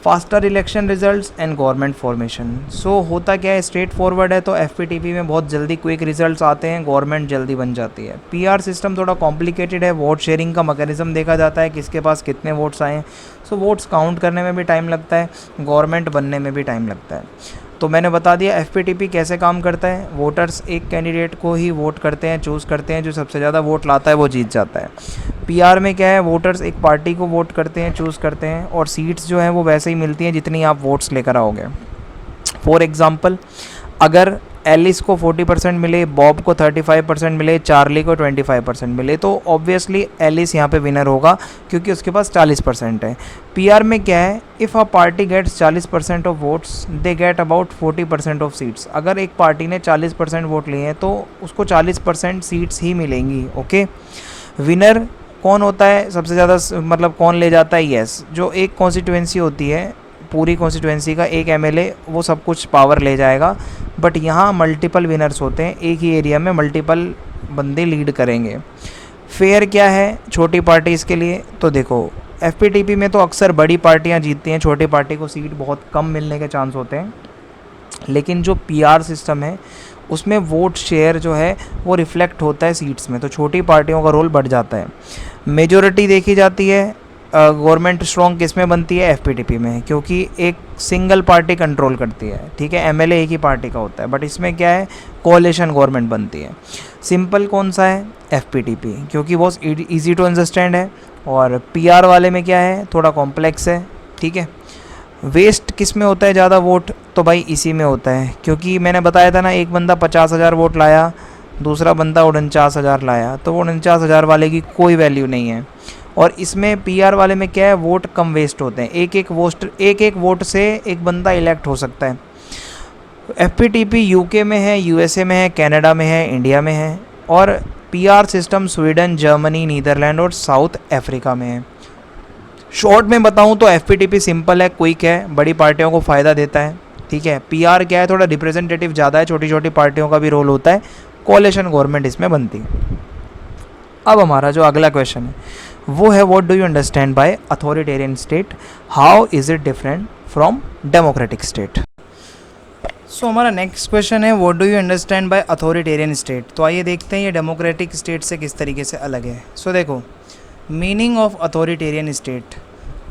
Faster election results and government formation. So होता क्या है, स्ट्रेट फॉरवर्ड है, तो एफपीटीपी में बहुत जल्दी क्विक रिजल्ट्स आते हैं, गवर्नमेंट जल्दी बन जाती है। पीआर सिस्टम थोड़ा कॉम्प्लिकेटेड है, वोट शेयरिंग का मैकेनिज्म देखा जाता है, किसके पास कितने वोट्स आए हैं। सो वोट्स काउंट करने में भी टाइम लगता है, गवर्नमेंट बनने में भी टाइम लगता है। तो मैंने बता दिया एफपीटीपी कैसे काम करता है। वोटर्स एक कैंडिडेट को ही वोट करते हैं, चूज़ करते हैं, जो सबसे ज़्यादा वोट लाता है वो जीत जाता है। पीआर में क्या है, वोटर्स एक पार्टी को वोट करते हैं, चूज़ करते हैं, और सीट्स जो हैं वो वैसे ही मिलती हैं जितनी आप वोट्स लेकर आओगे। फॉर एग्ज़ाम्पल, अगर एलिस को 40% मिले, बॉब को 35% मिले, चार्ली को 25% मिले, तो ऑब्वियसली एलिस यहाँ पे विनर होगा क्योंकि उसके पास 40% है। पीआर में क्या है, if a party gets 40% of votes they get about 40% of seats. अगर एक पार्टी ने 40% वोट लिए हैं तो उसको 40% सीट्स ही मिलेंगी। ओके। विनर कौन होता है सबसे ज़्यादा, मतलब कौन ले जाता है? यस, जो एक कॉन्स्टिट्यूएंसी होती है, पूरी कॉन्स्टिट्यूएंसी का एक एमएलए वो सब कुछ पावर ले जाएगा। बट यहाँ मल्टीपल विनर्स होते हैं, एक ही एरिया में मल्टीपल बंदे लीड करेंगे। फेयर क्या है छोटी पार्टीज़ के लिए? तो देखो एफपीटीपी में तो अक्सर बड़ी पार्टियाँ जीतती हैं, छोटी पार्टी को सीट बहुत कम मिलने के चांस होते हैं। लेकिन जो पीआर सिस्टम है उसमें वोट शेयर जो है वो रिफ्लेक्ट होता है सीट्स में, तो छोटी पार्टियों का रोल बढ़ जाता है। मेजॉरिटी देखी जाती है, गवर्नमेंट स्ट्रॉन्ग किस में बनती है? एफपीटीपी में, क्योंकि एक सिंगल पार्टी कंट्रोल करती है, ठीक है, एमएलए एक ही पार्टी का होता है। बट इसमें क्या है, कोalition गवर्नमेंट बनती है। सिंपल कौन सा है? एफपीटीपी, क्योंकि बहुत ईजी टू अंडरस्टैंड है। और पीआर वाले में क्या है, थोड़ा कॉम्प्लेक्स है, ठीक है। वेस्ट किस में होता है ज़्यादा वोट? तो भाई इसी में होता है, क्योंकि मैंने बताया था ना, एक बंदा 50,000 वोट लाया, दूसरा बंदा 49,000 लाया, तो वो 49,000 वाले की कोई वैल्यू नहीं है। और इसमें पीआर वाले में क्या है, वोट कम वेस्ट होते हैं, एक एक वोट से एक बंदा इलेक्ट हो सकता है। एफपीटीपी यूके में है, यूएसए में है, कनाडा में है, इंडिया में है। और पीआर सिस्टम स्वीडन, जर्मनी, नीदरलैंड और साउथ अफ्रीका में है। शॉर्ट में बताऊं तो एफपीटीपी सिंपल है, क्विक है, बड़ी पार्टियों को फ़ायदा देता है, ठीक है। पीआर क्या है, थोड़ा रिप्रेजेंटेटिव ज़्यादा है, छोटी छोटी पार्टियों का भी रोल होता है, कोalition गवर्नमेंट इसमें बनती है। अब हमारा जो अगला क्वेश्चन है वो है, what do you understand by authoritarian state, how is it different from democratic state? So हमारा नेक्स्ट क्वेश्चन है, what do you understand by authoritarian state. तो आइए देखते हैं ये डेमोक्रेटिक स्टेट से किस तरीके से अलग है। सो देखो, meaning of authoritarian state.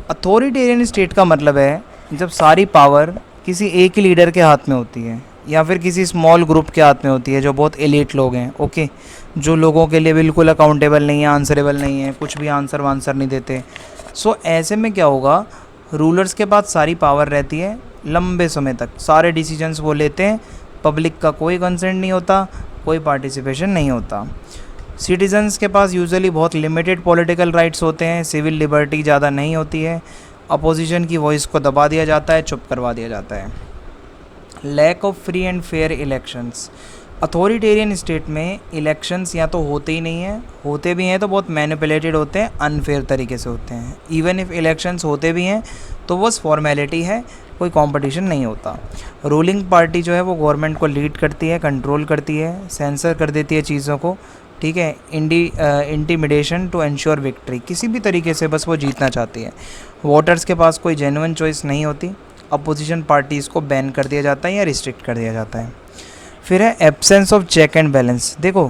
Authoritarian state का मतलब है जब सारी पावर किसी एक ही लीडर के हाथ में होती है, या फिर किसी स्मॉल ग्रुप के हाथ में होती है जो बहुत एलीट लोग हैं, ओके, जो लोगों के लिए बिल्कुल अकाउंटेबल नहीं है, आंसरेबल नहीं है, कुछ भी आंसर वांसर नहीं देते। सो ऐसे में क्या होगा, रूलर्स के पास सारी पावर रहती है, लंबे समय तक सारे डिसीजंस वो लेते हैं, पब्लिक का कोई कंसेंट नहीं होता, कोई पार्टिसिपेशन नहीं होता। सिटीजन्स के पास यूजुअली बहुत लिमिटेड पॉलिटिकल राइट्स होते हैं, सिविल लिबर्टी ज़्यादा नहीं होती है, अपोजिशन की वॉइस को दबा दिया जाता है, चुप करवा दिया जाता है। Lack of free and fair elections. Authoritarian state में इलेक्शंस या तो होते ही नहीं हैं, होते भी हैं तो बहुत मैनिपुलेटेड होते हैं, अनफेयर तरीके से होते हैं। इवन इफ़ इलेक्शंस होते भी हैं तो बस फॉर्मेलिटी है, कोई कंपटीशन नहीं होता। रूलिंग पार्टी जो है वो गवर्नमेंट को लीड करती है, कंट्रोल करती है, सेंसर कर देती है चीज़ों को, ठीक है। इंटिमिडेशन टू एंश्योर विक्ट्री, किसी भी तरीके से बस वो जीतना चाहती है। वोटर्स के पास कोई जेन्युइन चॉइस नहीं होती। अपोजिशन पार्टीज़ को बैन कर दिया जाता है या रिस्ट्रिक्ट कर दिया जाता है। फिर है absence of check and balance. देखो,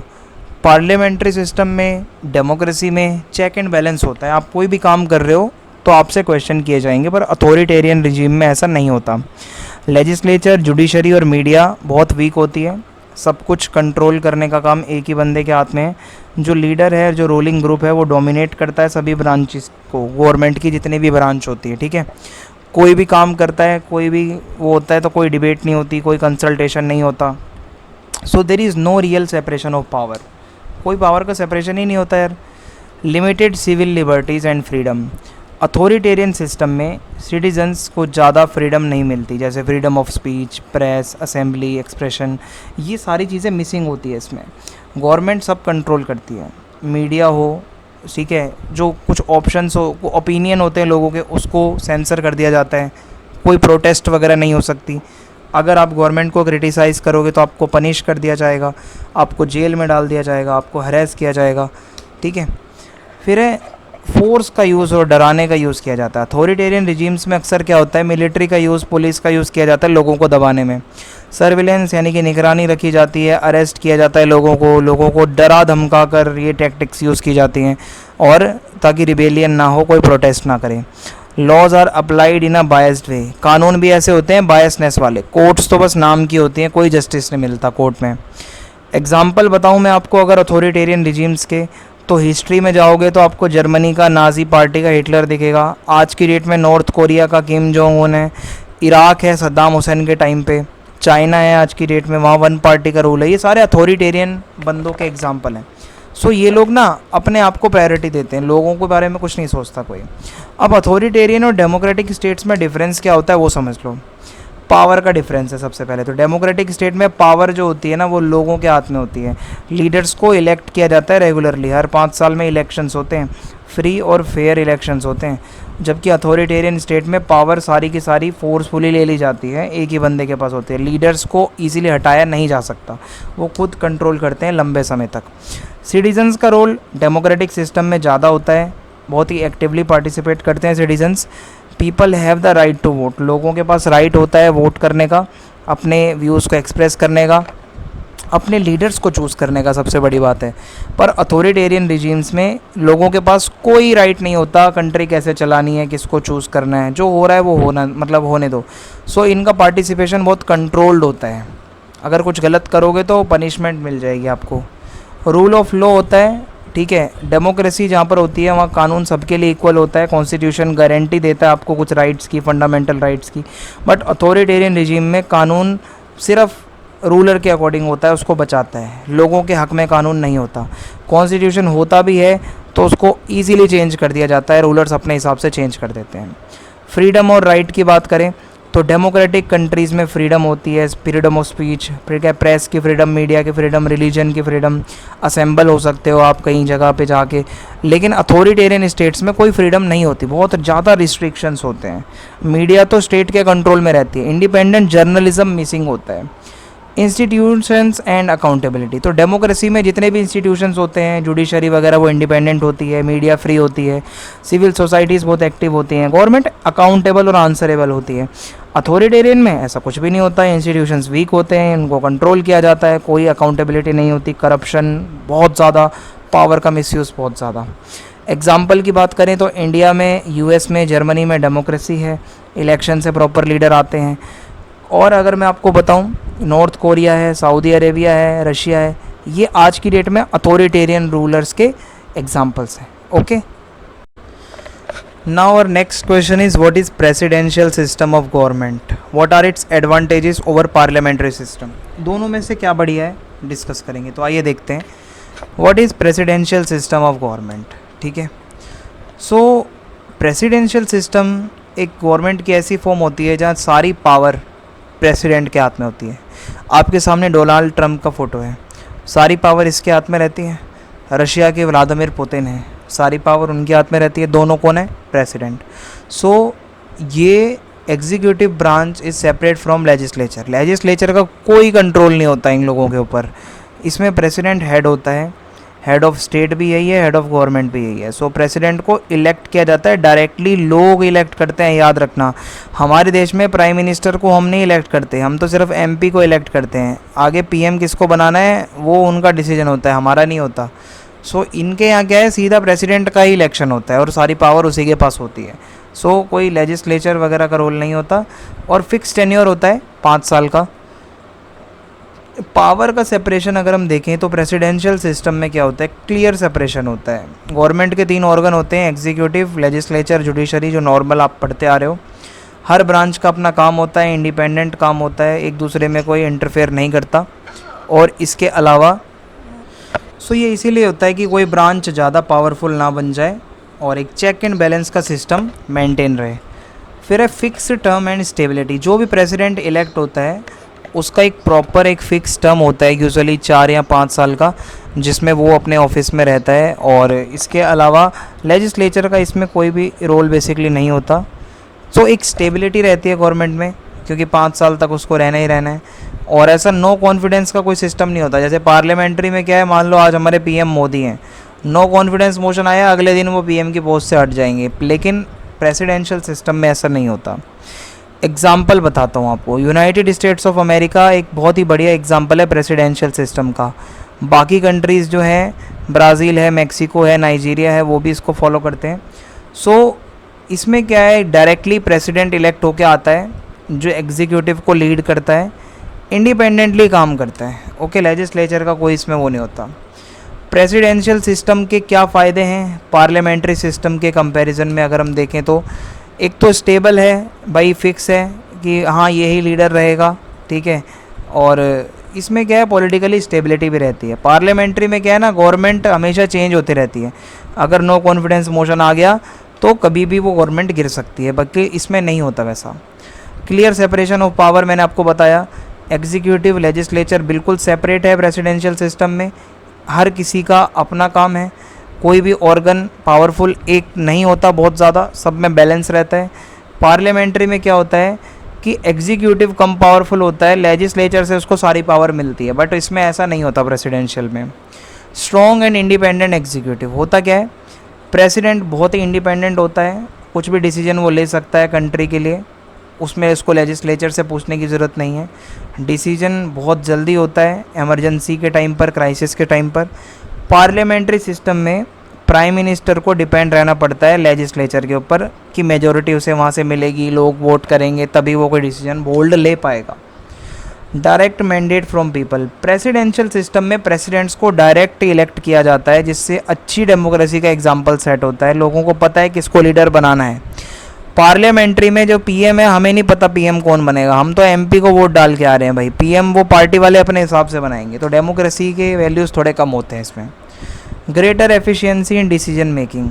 पार्लियामेंट्री सिस्टम में, डेमोक्रेसी में चेक एंड बैलेंस होता है। आप कोई भी काम कर रहे हो तो आपसे क्वेश्चन किए जाएंगे, पर अथॉरिटेरियन रिजीम में ऐसा नहीं होता। लेजिस्लेचर, जुडिशरी और मीडिया बहुत वीक होती है। सब कुछ कंट्रोल करने का काम एक ही बंदे के हाथ में है। जो लीडर है, जो रूलिंग ग्रुप है, वो डोमिनेट करता है सभी ब्रांचेस को, गवर्नमेंट की जितनी भी ब्रांच होती है, ठीक है। कोई भी काम करता है, कोई भी वो होता है तो कोई डिबेट नहीं होती, कोई कंसल्टेशन नहीं होता। So there is no real separation of power, कोई पावर का सेपरेशन ही नहीं होता यार। Limited civil liberties and freedom, authoritarian system में सिटीजन्स को ज़्यादा फ्रीडम नहीं मिलती, जैसे freedom of speech, press, assembly, expression, ये सारी चीज़ें मिसिंग होती है इसमें। गवर्नमेंट सब कंट्रोल करती है, मीडिया हो, ठीक है, जो कुछ ऑप्शंस हो, ओपिनियन होते हैं लोगों के, उसको सेंसर कर दिया जाता है, कोई प्रोटेस्ट वगैरह नहीं हो सकती। अगर आप गवर्नमेंट को क्रिटिसाइज़ करोगे तो आपको पनिश कर दिया जाएगा, आपको जेल में डाल दिया जाएगा, आपको हरेस किया जाएगा, ठीक है। फिर है फोर्स का यूज़ और डराने का यूज़ किया जाता है। अथॉरिटेरियन रिजीम्स में अक्सर क्या होता है, मिलिट्री का यूज़, पुलिस का यूज़ किया जाता है लोगों को दबाने में। सर्विलेंस यानी कि निगरानी रखी जाती है, अरेस्ट किया जाता है लोगों को डरा धमका कर ये टैक्टिक्स यूज़ की जाती हैं, और ताकि रिबेलियन ना हो, कोई प्रोटेस्ट ना करे। Laws are applied in a biased way, कानून भी ऐसे होते हैं बायसनेस वाले। कोर्ट्स तो बस नाम की होती हैं, कोई जस्टिस नहीं मिलता कोर्ट में। एग्जाम्पल बताऊँ मैं आपको अगर अथॉरिटेरियन रिजीम्स के, तो हिस्ट्री में जाओगे तो आपको जर्मनी का नाजी पार्टी का हिटलर दिखेगा, आज की डेट में नॉर्थ कोरिया का किम जोंग उन है, इराक है सद्दाम हुसैन के टाइम पे, चाइना है आज की डेट में, वहाँ वन पार्टी का रूल है। ये सारे अथॉरिटेरियन बंदों के एग्जाम्पल हैं। सो ये लोग ना अपने आप को प्रायोरिटी देते हैं, लोगों के बारे में कुछ नहीं सोचता कोई। अब अथॉरिटेरियन और डेमोक्रेटिक स्टेट्स में डिफरेंस क्या होता है वो समझ लो। पावर का डिफरेंस है सबसे पहले तो। डेमोक्रेटिक स्टेट में पावर जो होती है ना वो लोगों के हाथ में होती है, लीडर्स को इलेक्ट किया जाता है रेगुलरली, हर 5 साल में इलेक्शंस होते हैं, फ्री और फेयर इलेक्शंस होते हैं। जबकि अथॉरिटेरियन स्टेट में पावर सारी की सारी फोर्सफुली ले ली जाती है, एक ही बंदे के पास होती है, लीडर्स को ईजिली हटाया नहीं जा सकता, वो खुद कंट्रोल करते हैं लंबे समय तक। सिटीजन्स का रोल डेमोक्रेटिक सिस्टम में ज़्यादा होता है, बहुत ही एक्टिवली पार्टिसिपेट करते हैं citizens. People have the right to vote, लोगों के पास राइट होता है वोट करने का, अपने व्यूज़ को एक्सप्रेस करने का, अपने लीडर्स को चूज़ करने का, सबसे बड़ी बात है। पर अथॉरिटेरियन रिजीम्स में लोगों के पास कोई राइट नहीं होता, कंट्री कैसे चलानी है, किसको चूज़ करना है, जो हो रहा है वो होना, मतलब होने दो। सो इनका पार्टिसिपेशन बहुत कंट्रोल्ड होता है, अगर कुछ गलत करोगे तो पनिशमेंट मिल जाएगी आपको। रूल ऑफ लॉ होता है, ठीक है। डेमोक्रेसी जहाँ पर होती है वहाँ कानून सबके लिए इक्वल होता है, कॉन्स्टिट्यूशन गारंटी देता है आपको कुछ राइट्स की, फंडामेंटल राइट्स की। बट अथॉरिटेरियन रिजीम में कानून सिर्फ रूलर के अकॉर्डिंग होता है, उसको बचाता है, लोगों के हक में कानून नहीं होता। कॉन्स्टिट्यूशन होता भी है तो उसको ईजीली चेंज कर दिया जाता है, रूलर्स अपने हिसाब से चेंज कर देते हैं। फ्रीडम और राइट की बात करें तो डेमोक्रेटिक कंट्रीज़ में फ्रीडम होती है, फ्रीडम ऑफ स्पीच, फिर क्या प्रेस की फ्रीडम, मीडिया की फ्रीडम, रिलीजन की फ्रीडम, असेंबल हो सकते हो आप कहीं जगह पे जाके। लेकिन अथॉरिटेरियन स्टेट्स में कोई फ्रीडम नहीं होती, बहुत ज़्यादा रिस्ट्रिक्शंस होते हैं। मीडिया तो स्टेट के कंट्रोल में रहती है, इंडिपेंडेंट जर्नलिज्म मिसिंग होता है। इंस्टीट्यूशंस एंड अकाउंटेबिलिटी, तो डेमोक्रेसी में जितने भी इंस्टीट्यूशंस होते हैं, जुडिशरी वगैरह, वो इंडिपेंडेंट होती है, मीडिया फ्री होती है, सिविल सोसाइटीज़ बहुत एक्टिव होती हैं, गवर्नमेंट अकाउंटेबल और आंसरेबल होती है। अथॉरिटेरियन में ऐसा कुछ भी नहीं होता है, इंस्टीट्यूशंस वीक होते हैं, इनको कंट्रोल किया जाता है, कोई अकाउंटेबिलिटी नहीं होती, करप्शन बहुत ज़्यादा, पावर का मिसयूज़ बहुत ज़्यादा। एग्जाम्पल की बात करें तो इंडिया में, यूएस में, जर्मनी में डेमोक्रेसी है, इलेक्शन से प्रॉपर लीडर आते हैं। और अगर मैं आपको बताऊं, नॉर्थ कोरिया है, सऊदी अरेबिया है, रशिया है, ये आज की डेट में अथॉरिटेरियन रूलर्स के एग्जाम्पल्स हैं। Okay, now our next question is what is presidential system of government, what are its advantages over parliamentary system. दोनों में से क्या बढ़िया है डिस्कस करेंगे। तो आइए देखते हैं what is presidential system of government. ठीक है, सो प्रेसिडेंशियल सिस्टम एक गवर्नमेंट की ऐसी फॉर्म होती है जहाँ सारी पावर प्रेसिडेंट के हाथ में होती है। आपके सामने डोनाल्ड ट्रंप का फ़ोटो है, सारी पावर इसके हाथ में रहती है। रशिया के व्लादिमीर पुतिन है, सारी पावर उनके हाथ में रहती है। दोनों कौन है? प्रेसिडेंट। सो ये executive branch is separate from legislature. Legislature का कोई कंट्रोल नहीं होता इन लोगों के ऊपर। इसमें प्रेसिडेंट हेड होता है, हेड ऑफ स्टेट भी यही है, हेड ऑफ गवर्नमेंट भी यही है। सो प्रेसिडेंट को इलेक्ट किया जाता है डायरेक्टली, लोग इलेक्ट करते हैं, याद रखना। हमारे देश में प्राइम मिनिस्टर को हम नहीं इलेक्ट करते, हम तो सिर्फ एमपी को इलेक्ट करते हैं। आगे पीएम किसको बनाना है वो उनका डिसीजन होता है, हमारा नहीं होता। सो इनके यहाँ क्या है, सीधा प्रेसिडेंट का ही इलेक्शन होता है और सारी पावर उसी के पास होती है। सो कोई लेजिस्लेचर वगैरह का रोल नहीं होता और फिक्स टेन्योर होता है 5 साल का। पावर का सेपरेशन अगर हम देखें तो प्रेसिडेंशियल सिस्टम में क्या होता है, क्लियर सेपरेशन होता है। गवर्नमेंट के 3 ऑर्गन होते हैं, एग्जीक्यूटिव, लेजिस्लेचर, जुडिशरी, जो नॉर्मल आप पढ़ते आ रहे हो। हर ब्रांच का अपना काम होता है, इंडिपेंडेंट काम होता है, एक दूसरे में कोई इंटरफेयर नहीं करता। और इसके अलावा ये इसीलिए होता है कि कोई ब्रांच ज़्यादा पावरफुल ना बन जाए और एक चेक एंड बैलेंस का सिस्टम मेंटेन रहे। फिर है फिक्स टर्म एंड स्टेबिलिटी। जो भी प्रेसिडेंट इलेक्ट होता है उसका एक प्रॉपर एक फ़िक्स टर्म होता है, यूजुअली 4 या 5 साल का, जिसमें वो अपने ऑफिस में रहता है। और इसके अलावा लेजिस्लेचर का इसमें कोई भी रोल बेसिकली नहीं होता। एक स्टेबिलिटी रहती है गवर्नमेंट में, क्योंकि 5 साल तक उसको रहना ही रहना है। और ऐसा नो कॉन्फिडेंस का कोई सिस्टम नहीं होता। जैसे पार्लियामेंट्री में क्या है, मान लो आज हमारे पीएम मोदी हैं, नो कॉन्फिडेंस मोशन आया, अगले दिन वो पीएम की पोस्ट से हट जाएंगे। लेकिन प्रेसिडेंशियल सिस्टम में ऐसा नहीं होता। एग्जाम्पल बताता हूँ आपको, यूनाइटेड स्टेट्स ऑफ अमेरिका एक बहुत ही बढ़िया एग्जाम्पल है प्रेसिडेंशियल सिस्टम का। बाकी कंट्रीज़ जो हैं, ब्राज़ील है, मेक्सिको है, नाइजीरिया है, वो भी इसको फॉलो करते हैं। इसमें क्या है, डायरेक्टली प्रेसिडेंट इलेक्ट होकर आता है, जो एग्जीक्यूटिव को लीड करता है, इंडिपेंडेंटली काम करता है। ओके, लेजिस्लेचर का कोई इसमें वो नहीं होता। प्रेसिडेंशियल सिस्टम के क्या फ़ायदे हैं पार्लियामेंट्री सिस्टम के कंपैरिजन में अगर हम देखें तो, एक तो स्टेबल है भाई, फिक्स है कि हाँ यही लीडर रहेगा, ठीक है। और इसमें क्या है, पॉलिटिकली स्टेबिलिटी भी रहती है। पार्लियामेंट्री में क्या है ना, गवर्नमेंट हमेशा चेंज होती रहती है। अगर नो कॉन्फिडेंस मोशन आ गया तो कभी भी वो गवर्नमेंट गिर सकती है, बाकी इसमें नहीं होता वैसा। क्लियर सेपरेशन ऑफ पावर मैंने आपको बताया। एग्जीक्यूटिव, लेजिस्लेचर बिल्कुल सेपरेट है प्रेसिडेंशियल सिस्टम में, हर किसी का अपना काम है, कोई भी ऑर्गन पावरफुल एक नहीं होता बहुत ज़्यादा, सब में बैलेंस रहता है। पार्लियामेंट्री में क्या होता है कि एग्जीक्यूटिव कम पावरफुल होता है, लेजिस्लेचर से उसको सारी पावर मिलती है, बट इसमें ऐसा नहीं होता प्रेसिडेंशियल में। स्ट्रॉन्ग एंड इंडिपेंडेंट एग्जीक्यूटिव होता क्या है, प्रेसिडेंट बहुत ही इंडिपेंडेंट होता है, कुछ भी डिसीजन वो ले सकता है कंट्री के लिए, उसमें इसको लेजिस्लेचर से पूछने की ज़रूरत नहीं है। डिसीजन बहुत जल्दी होता है, इमरजेंसी के टाइम पर, क्राइसिस के टाइम पर। पार्लियामेंट्री सिस्टम में प्राइम मिनिस्टर को डिपेंड रहना पड़ता है लेजिस्लेचर के ऊपर कि मेजॉरिटी उसे वहाँ से मिलेगी, लोग वोट करेंगे, तभी वो कोई डिसीजन बोल्ड ले पाएगा। Direct mandate from people. Presidential system में प्रेसिडेंट्स को डायरेक्ट इलेक्ट किया जाता है, जिससे अच्छी डेमोक्रेसी का एग्जाम्पल सेट होता है। लोगों को पता है किसको लीडर बनाना है। पार्लियामेंट्री में जो पीएम है, हमें नहीं पता पीएम कौन बनेगा, हम तो एमपी को वोट डाल के आ रहे हैं भाई, पीएम वो पार्टी वाले अपने हिसाब से बनाएंगे, तो डेमोक्रेसी के वैल्यूज़ थोड़े कम होते हैं इसमें। Greater efficiency in decision making.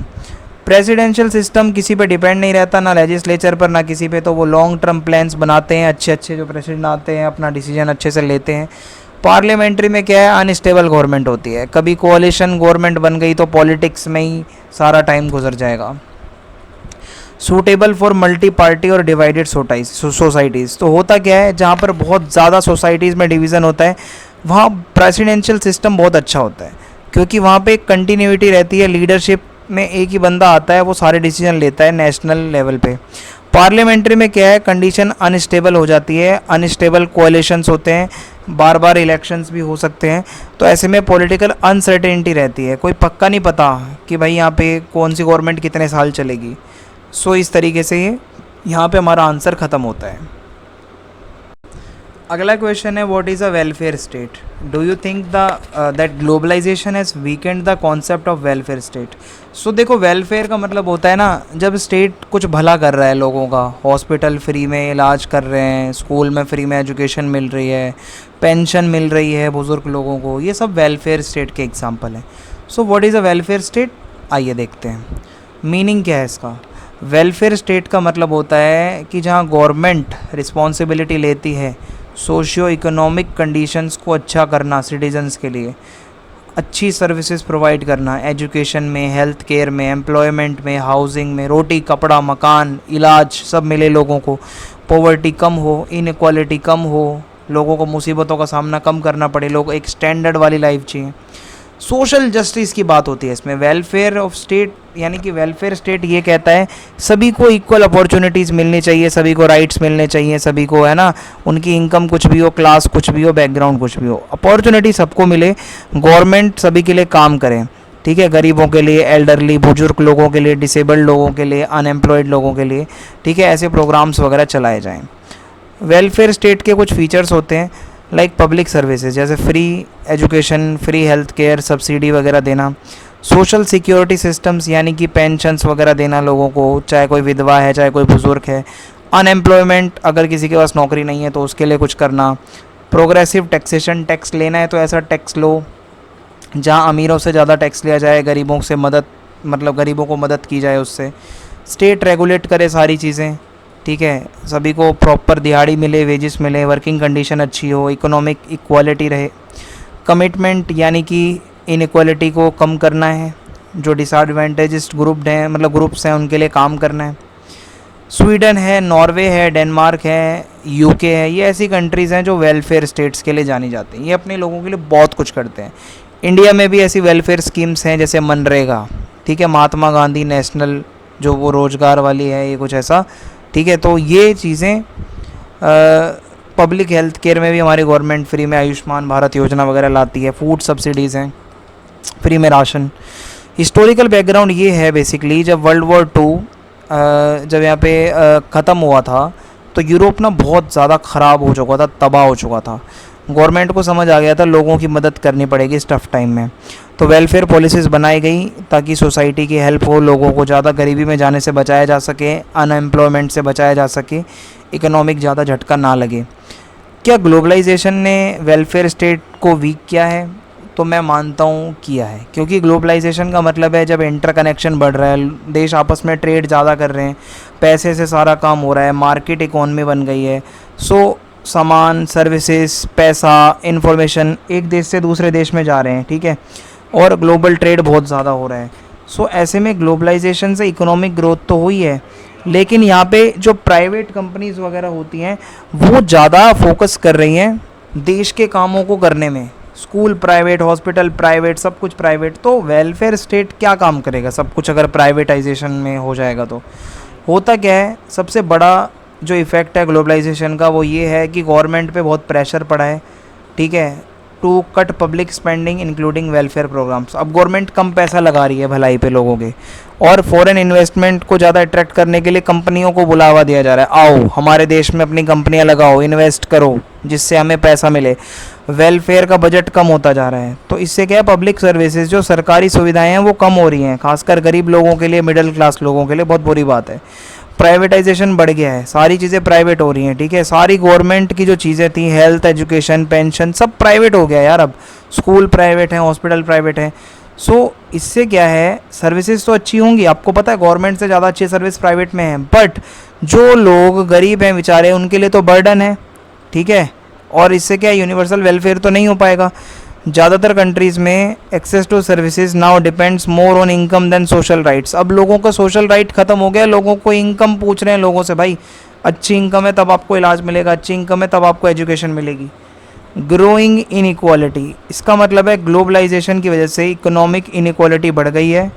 Presidential system किसी पे डिपेंड नहीं रहता, ना लेजिस्लेचर पर ना किसी पे, तो वो लॉन्ग टर्म प्लान्स बनाते हैं, अच्छे अच्छे जो प्रेसिडेंट आते हैं अपना डिसीजन अच्छे से लेते हैं। पार्लियामेंट्री में क्या है, अनस्टेबल गवर्नमेंट होती है, कभी कोalition गवर्नमेंट बन गई तो पॉलिटिक्स में ही सारा टाइम गुजर जाएगा। सूटेबल फॉर मल्टी पार्टी और डिवाइडेड सोसाइटीज़। तो होता क्या है, जहाँ पर बहुत ज़्यादा सोसाइटीज़ में डिवीज़न होता है, वहाँ प्रेसिडेंशियल सिस्टम बहुत अच्छा होता है, क्योंकि वहाँ पे एक कंटिन्यूटी रहती है। लीडरशिप में एक ही बंदा आता है, वो सारे डिसीजन लेता है नेशनल लेवल पे। पार्लियामेंट्री में क्या है, कंडीशन अनस्टेबल हो जाती है, अनस्टेबल कोalitions होते हैं, बार बार इलेक्शंस भी हो सकते हैं, तो ऐसे में पॉलिटिकल अनसर्टेनिटी रहती है, कोई पक्का नहीं पता कि भाई यहाँ पे कौन सी गवर्नमेंट कितने साल चलेगी। इस तरीके से ये यहाँ पे हमारा आंसर ख़त्म होता है। अगला क्वेश्चन है, what is a welfare state. Do you think that globalization has weakened the concept of welfare state. देखो, वेलफेयर का मतलब होता है ना, जब स्टेट कुछ भला कर रहा है लोगों का, हॉस्पिटल फ्री में इलाज कर रहे हैं, स्कूल में फ्री में एजुकेशन मिल रही है, पेंशन मिल रही है बुज़ुर्ग लोगों को, ये सब वेलफेयर स्टेट के एग्जाम्पल हैं। What is a welfare state, आइए देखते हैं मीनिंग क्या है इसका। वेलफेयर स्टेट का मतलब होता है कि जहाँ गवर्नमेंट रिस्पॉन्सिबिलिटी लेती है सोशियो इकोनॉमिक कंडीशंस को अच्छा करना, सिटीजन्स के लिए अच्छी सर्विसेज प्रोवाइड करना, एजुकेशन में, हेल्थ केयर में, एम्प्लॉयमेंट में, हाउसिंग में, रोटी कपड़ा मकान इलाज सब मिले लोगों को, पॉवर्टी कम हो, इनइक्वालिटी कम हो, लोगों को मुसीबतों का सामना कम करना पड़े, लोग एक स्टैंडर्ड वाली लाइफ चाहिए। सोशल जस्टिस की बात होती है इसमें। वेलफेयर ऑफ स्टेट यानी कि वेलफेयर स्टेट ये कहता है सभी को इक्वल अपॉर्चुनिटीज़ मिलनी चाहिए, सभी को राइट्स मिलने चाहिए, सभी को, है ना, उनकी इनकम कुछ भी हो, क्लास कुछ भी हो, बैकग्राउंड कुछ भी हो, अपॉर्चुनिटी सबको मिले, गवर्नमेंट सभी के लिए काम करे, ठीक है, गरीबों के लिए, एल्डरली बुजुर्ग लोगों के लिए, डिसेबल्ड लोगों के लिए, अनएम्प्लॉयड लोगों के लिए, ठीक है, ऐसे प्रोग्राम्स वगैरह चलाए जाएँ। वेलफेयर स्टेट के कुछ फीचर्स होते हैं, लाइक पब्लिक सर्विसेज जैसे free education, free health care, subsidy वगैरह देना, सोशल सिक्योरिटी सिस्टम्स यानी कि पेंशन्स वगैरह देना लोगों को, चाहे कोई विधवा है चाहे कोई बुज़ुर्ग है, अनएम्प्लॉयमेंट अगर किसी के पास नौकरी नहीं है तो उसके लिए कुछ करना, प्रोग्रेसिव टैक्सेशन, टैक्स लेना है तो ऐसा टैक्स लो जहाँ अमीरों से ज़्यादा टैक्स लिया जाए, गरीबों से मदद, मतलब गरीबों को मदद की जाए उससे, स्टेट रेगुलेट करे सारी चीज़ें, ठीक है, सभी को प्रॉपर दिहाड़ी मिले, वेजेस मिले, वर्किंग कंडीशन अच्छी हो, इकोनॉमिक इक्वालिटी रहे, कमिटमेंट यानी कि इनइक्वालिटी को कम करना है, जो डिसएडवांटेजिस्ट ग्रुप हैं मतलब ग्रुप्स हैं उनके लिए काम करना है। स्वीडन है, नॉर्वे है, डेनमार्क है, यूके है, ये ऐसी कंट्रीज़ हैं जो वेलफेयर स्टेट्स के लिए जानी जाती हैं, ये अपने लोगों के लिए बहुत कुछ करते हैं। इंडिया में भी ऐसी वेलफेयर स्कीम्स हैं जैसे मनरेगा, ठीक है, महात्मा गांधी नेशनल जो वो रोज़गार वाली है, ये कुछ ऐसा, ठीक है। तो ये चीज़ें पब्लिक हेल्थ केयर में भी हमारी गवर्नमेंट फ्री में आयुष्मान भारत योजना वगैरह लाती है, फूड सब्सिडीज़ हैं, फ्री में राशन। हिस्टोरिकल बैकग्राउंड ये है बेसिकली, जब वर्ल्ड वॉर 2 जब यहाँ पे ख़त्म हुआ था तो यूरोप ना बहुत ज़्यादा ख़राब हो चुका था, तबाह हो चुका था। गवर्नमेंट को समझ आ गया था लोगों की मदद करनी पड़ेगी इस टफ टाइम में, तो वेलफेयर पॉलिसीज़ बनाई गई ताकि सोसाइटी की हेल्प हो, लोगों को ज़्यादा गरीबी में जाने से बचाया जा सके, अनएम्प्लॉयमेंट से बचाया जा सके, इकोनॉमिक ज़्यादा झटका ना लगे। क्या ग्लोबलाइजेशन ने वेलफेयर स्टेट को वीक किया है? तो मैं मानता हूँ किया है, क्योंकि ग्लोबलाइजेशन का मतलब है जब इंटरकनेक्शन बढ़ रहा है, देश आपस में ट्रेड ज़्यादा कर रहे हैं, पैसे से सारा काम हो रहा है, मार्केट इकोनॉमी बन गई है, सो सामान, सर्विसेज, पैसा, इंफॉर्मेशन एक देश से दूसरे देश में जा रहे हैं, ठीक है, और ग्लोबल ट्रेड बहुत ज़्यादा हो रहा है। सो ऐसे में ग्लोबलाइजेशन से इकोनॉमिक ग्रोथ तो हुई है, लेकिन यहाँ पे जो प्राइवेट कंपनीज़ वगैरह होती हैं वो ज़्यादा फोकस कर रही हैं देश के कामों को करने में, स्कूल प्राइवेट, हॉस्पिटल प्राइवेट, सब कुछ प्राइवेट। तो वेलफेयर स्टेट क्या काम करेगा सब कुछ अगर प्राइवेटाइजेशन में हो जाएगा? तो होता क्या है, सबसे बड़ा जो इफ़ेक्ट है ग्लोबलाइजेशन का वो ये है कि गवर्नमेंट पे बहुत प्रेशर पड़ा है, ठीक है, to cut public spending including welfare programs. अब गवर्नमेंट कम पैसा लगा रही है भलाई पे लोगों के, और फॉरेन इन्वेस्टमेंट को ज़्यादा अट्रैक्ट करने के लिए कंपनियों को बुलावा दिया जा रहा है, आओ हमारे देश में अपनी कंपनियां लगाओ, इन्वेस्ट करो जिससे हमें पैसा मिले। वेलफेयर का बजट कम होता जा रहा है, तो इससे क्या है, पब्लिक सर्विसेज जो सरकारी सुविधाएं हैं वो कम हो रही हैं, खासकर गरीब लोगों के लिए, मिडिल क्लास लोगों के लिए बहुत बुरी बात है। प्राइवेटाइजेशन बढ़ गया है, सारी चीज़ें प्राइवेट हो रही हैं, ठीक है, सारी गवर्नमेंट की जो चीज़ें थी, हेल्थ, एजुकेशन, पेंशन, सब प्राइवेट हो गया यार, अब स्कूल प्राइवेट हैं, हॉस्पिटल प्राइवेट हैं। सो इससे क्या है, सर्विसेज तो अच्छी होंगी, आपको पता है गवर्नमेंट से ज़्यादा अच्छी सर्विस प्राइवेट में है, बट जो लोग गरीब हैं बेचारे उनके लिए तो बर्डन है, ठीक है, और इससे क्या यूनिवर्सल वेलफेयर तो नहीं हो पाएगा। ज़्यादातर कंट्रीज़ में access to services now depends more on income than social rights. अब लोगों का सोशल राइट ख़त्म हो गया, लोगों को इनकम पूछ रहे हैं लोगों से, भाई अच्छी इनकम है तब आपको इलाज मिलेगा, अच्छी इनकम है तब आपको एजुकेशन मिलेगी। ग्रोइंग इनइक्वालिटी, इसका मतलब है ग्लोबलाइजेशन की वजह से इकोनॉमिक इनइक्वालिटी बढ़ गई है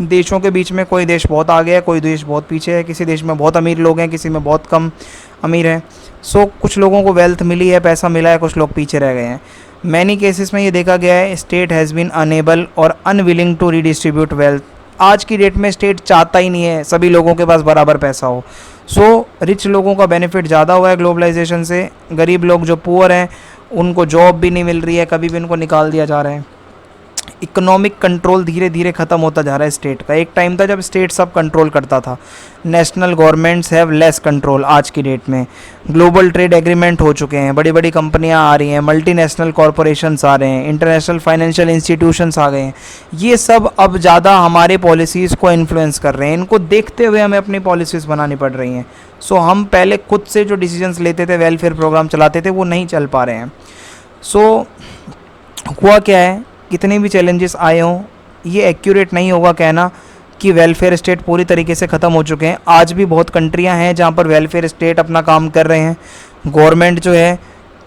देशों के बीच में, कोई देश बहुत आगे है, कोई देश बहुत पीछे है, किसी देश में बहुत अमीर लोग हैं, किसी में बहुत कम अमीर हैं। सो कुछ लोगों को वेल्थ मिली है, पैसा मिला है, कुछ लोग पीछे रह गए हैं। मैनी केसेस में ये देखा गया है स्टेट हैज़ बीन अनेबल और अनविलिंग टू रीडिस्ट्रीब्यूट वेल्थ। आज की डेट में स्टेट चाहता ही नहीं है सभी लोगों के पास बराबर पैसा हो। सो रिच लोगों का बेनिफिट ज़्यादा हुआ है ग्लोबलाइजेशन से, गरीब लोग जो पुअर हैं उनको जॉब भी नहीं मिल रही है, कभी भी उनको निकाल दिया जा रहा है। इकोनॉमिक कंट्रोल धीरे धीरे ख़त्म होता जा रहा है स्टेट का। एक टाइम था जब स्टेट सब कंट्रोल करता था, national governments have less control. आज की डेट में ग्लोबल ट्रेड एग्रीमेंट हो चुके हैं, बड़ी बड़ी कंपनियां आ रही हैं, मल्टीनेशनल कॉरपोरेशंस आ रहे हैं, इंटरनेशनल फाइनेंशियल इंस्टीट्यूशंस आ गए हैं। ये सब अब ज़्यादा हमारे पॉलिसीज़ को इन्फ्लुएंस कर रहे हैं, इनको देखते हुए हमें अपनी पॉलिसीज़ बनानी पड़ रही हैं। सो हम पहले खुद से जो डिसीजंस लेते थे, वेलफेयर प्रोग्राम चलाते थे, वो नहीं चल पा रहे हैं। सो हुआ क्या है, कितने भी चैलेंजेस आए हों, ये एक्यूरेट नहीं होगा कहना कि वेलफेयर स्टेट पूरी तरीके से ख़त्म हो चुके हैं। आज भी बहुत कंट्रियां हैं जहां पर वेलफेयर स्टेट अपना काम कर रहे हैं। गवर्नमेंट जो है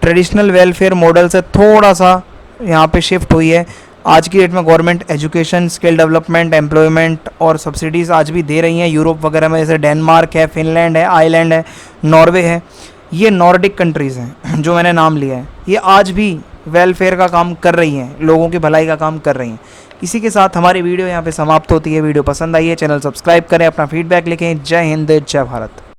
ट्रेडिशनल वेलफेयर मॉडल से थोड़ा सा यहाँ पे शिफ्ट हुई है। आज की डेट में government education, skill development, employment और सब्सिडीज़ आज भी दे रही हैं। यूरोप वगैरह में जैसे डेनमार्क है, फिनलैंड है, आयरलैंड है, नॉर्वे है, ये नॉर्डिक कंट्रीज़ हैं जो मैंने नाम लिया है, ये आज भी वेलफेयर का काम कर रही हैं, लोगों की भलाई का काम कर रही हैं। इसी के साथ हमारी वीडियो यहाँ पे समाप्त होती है। वीडियो पसंद आई है, चैनल सब्सक्राइब करें, अपना फीडबैक लिखें। जय हिंद, जय भारत।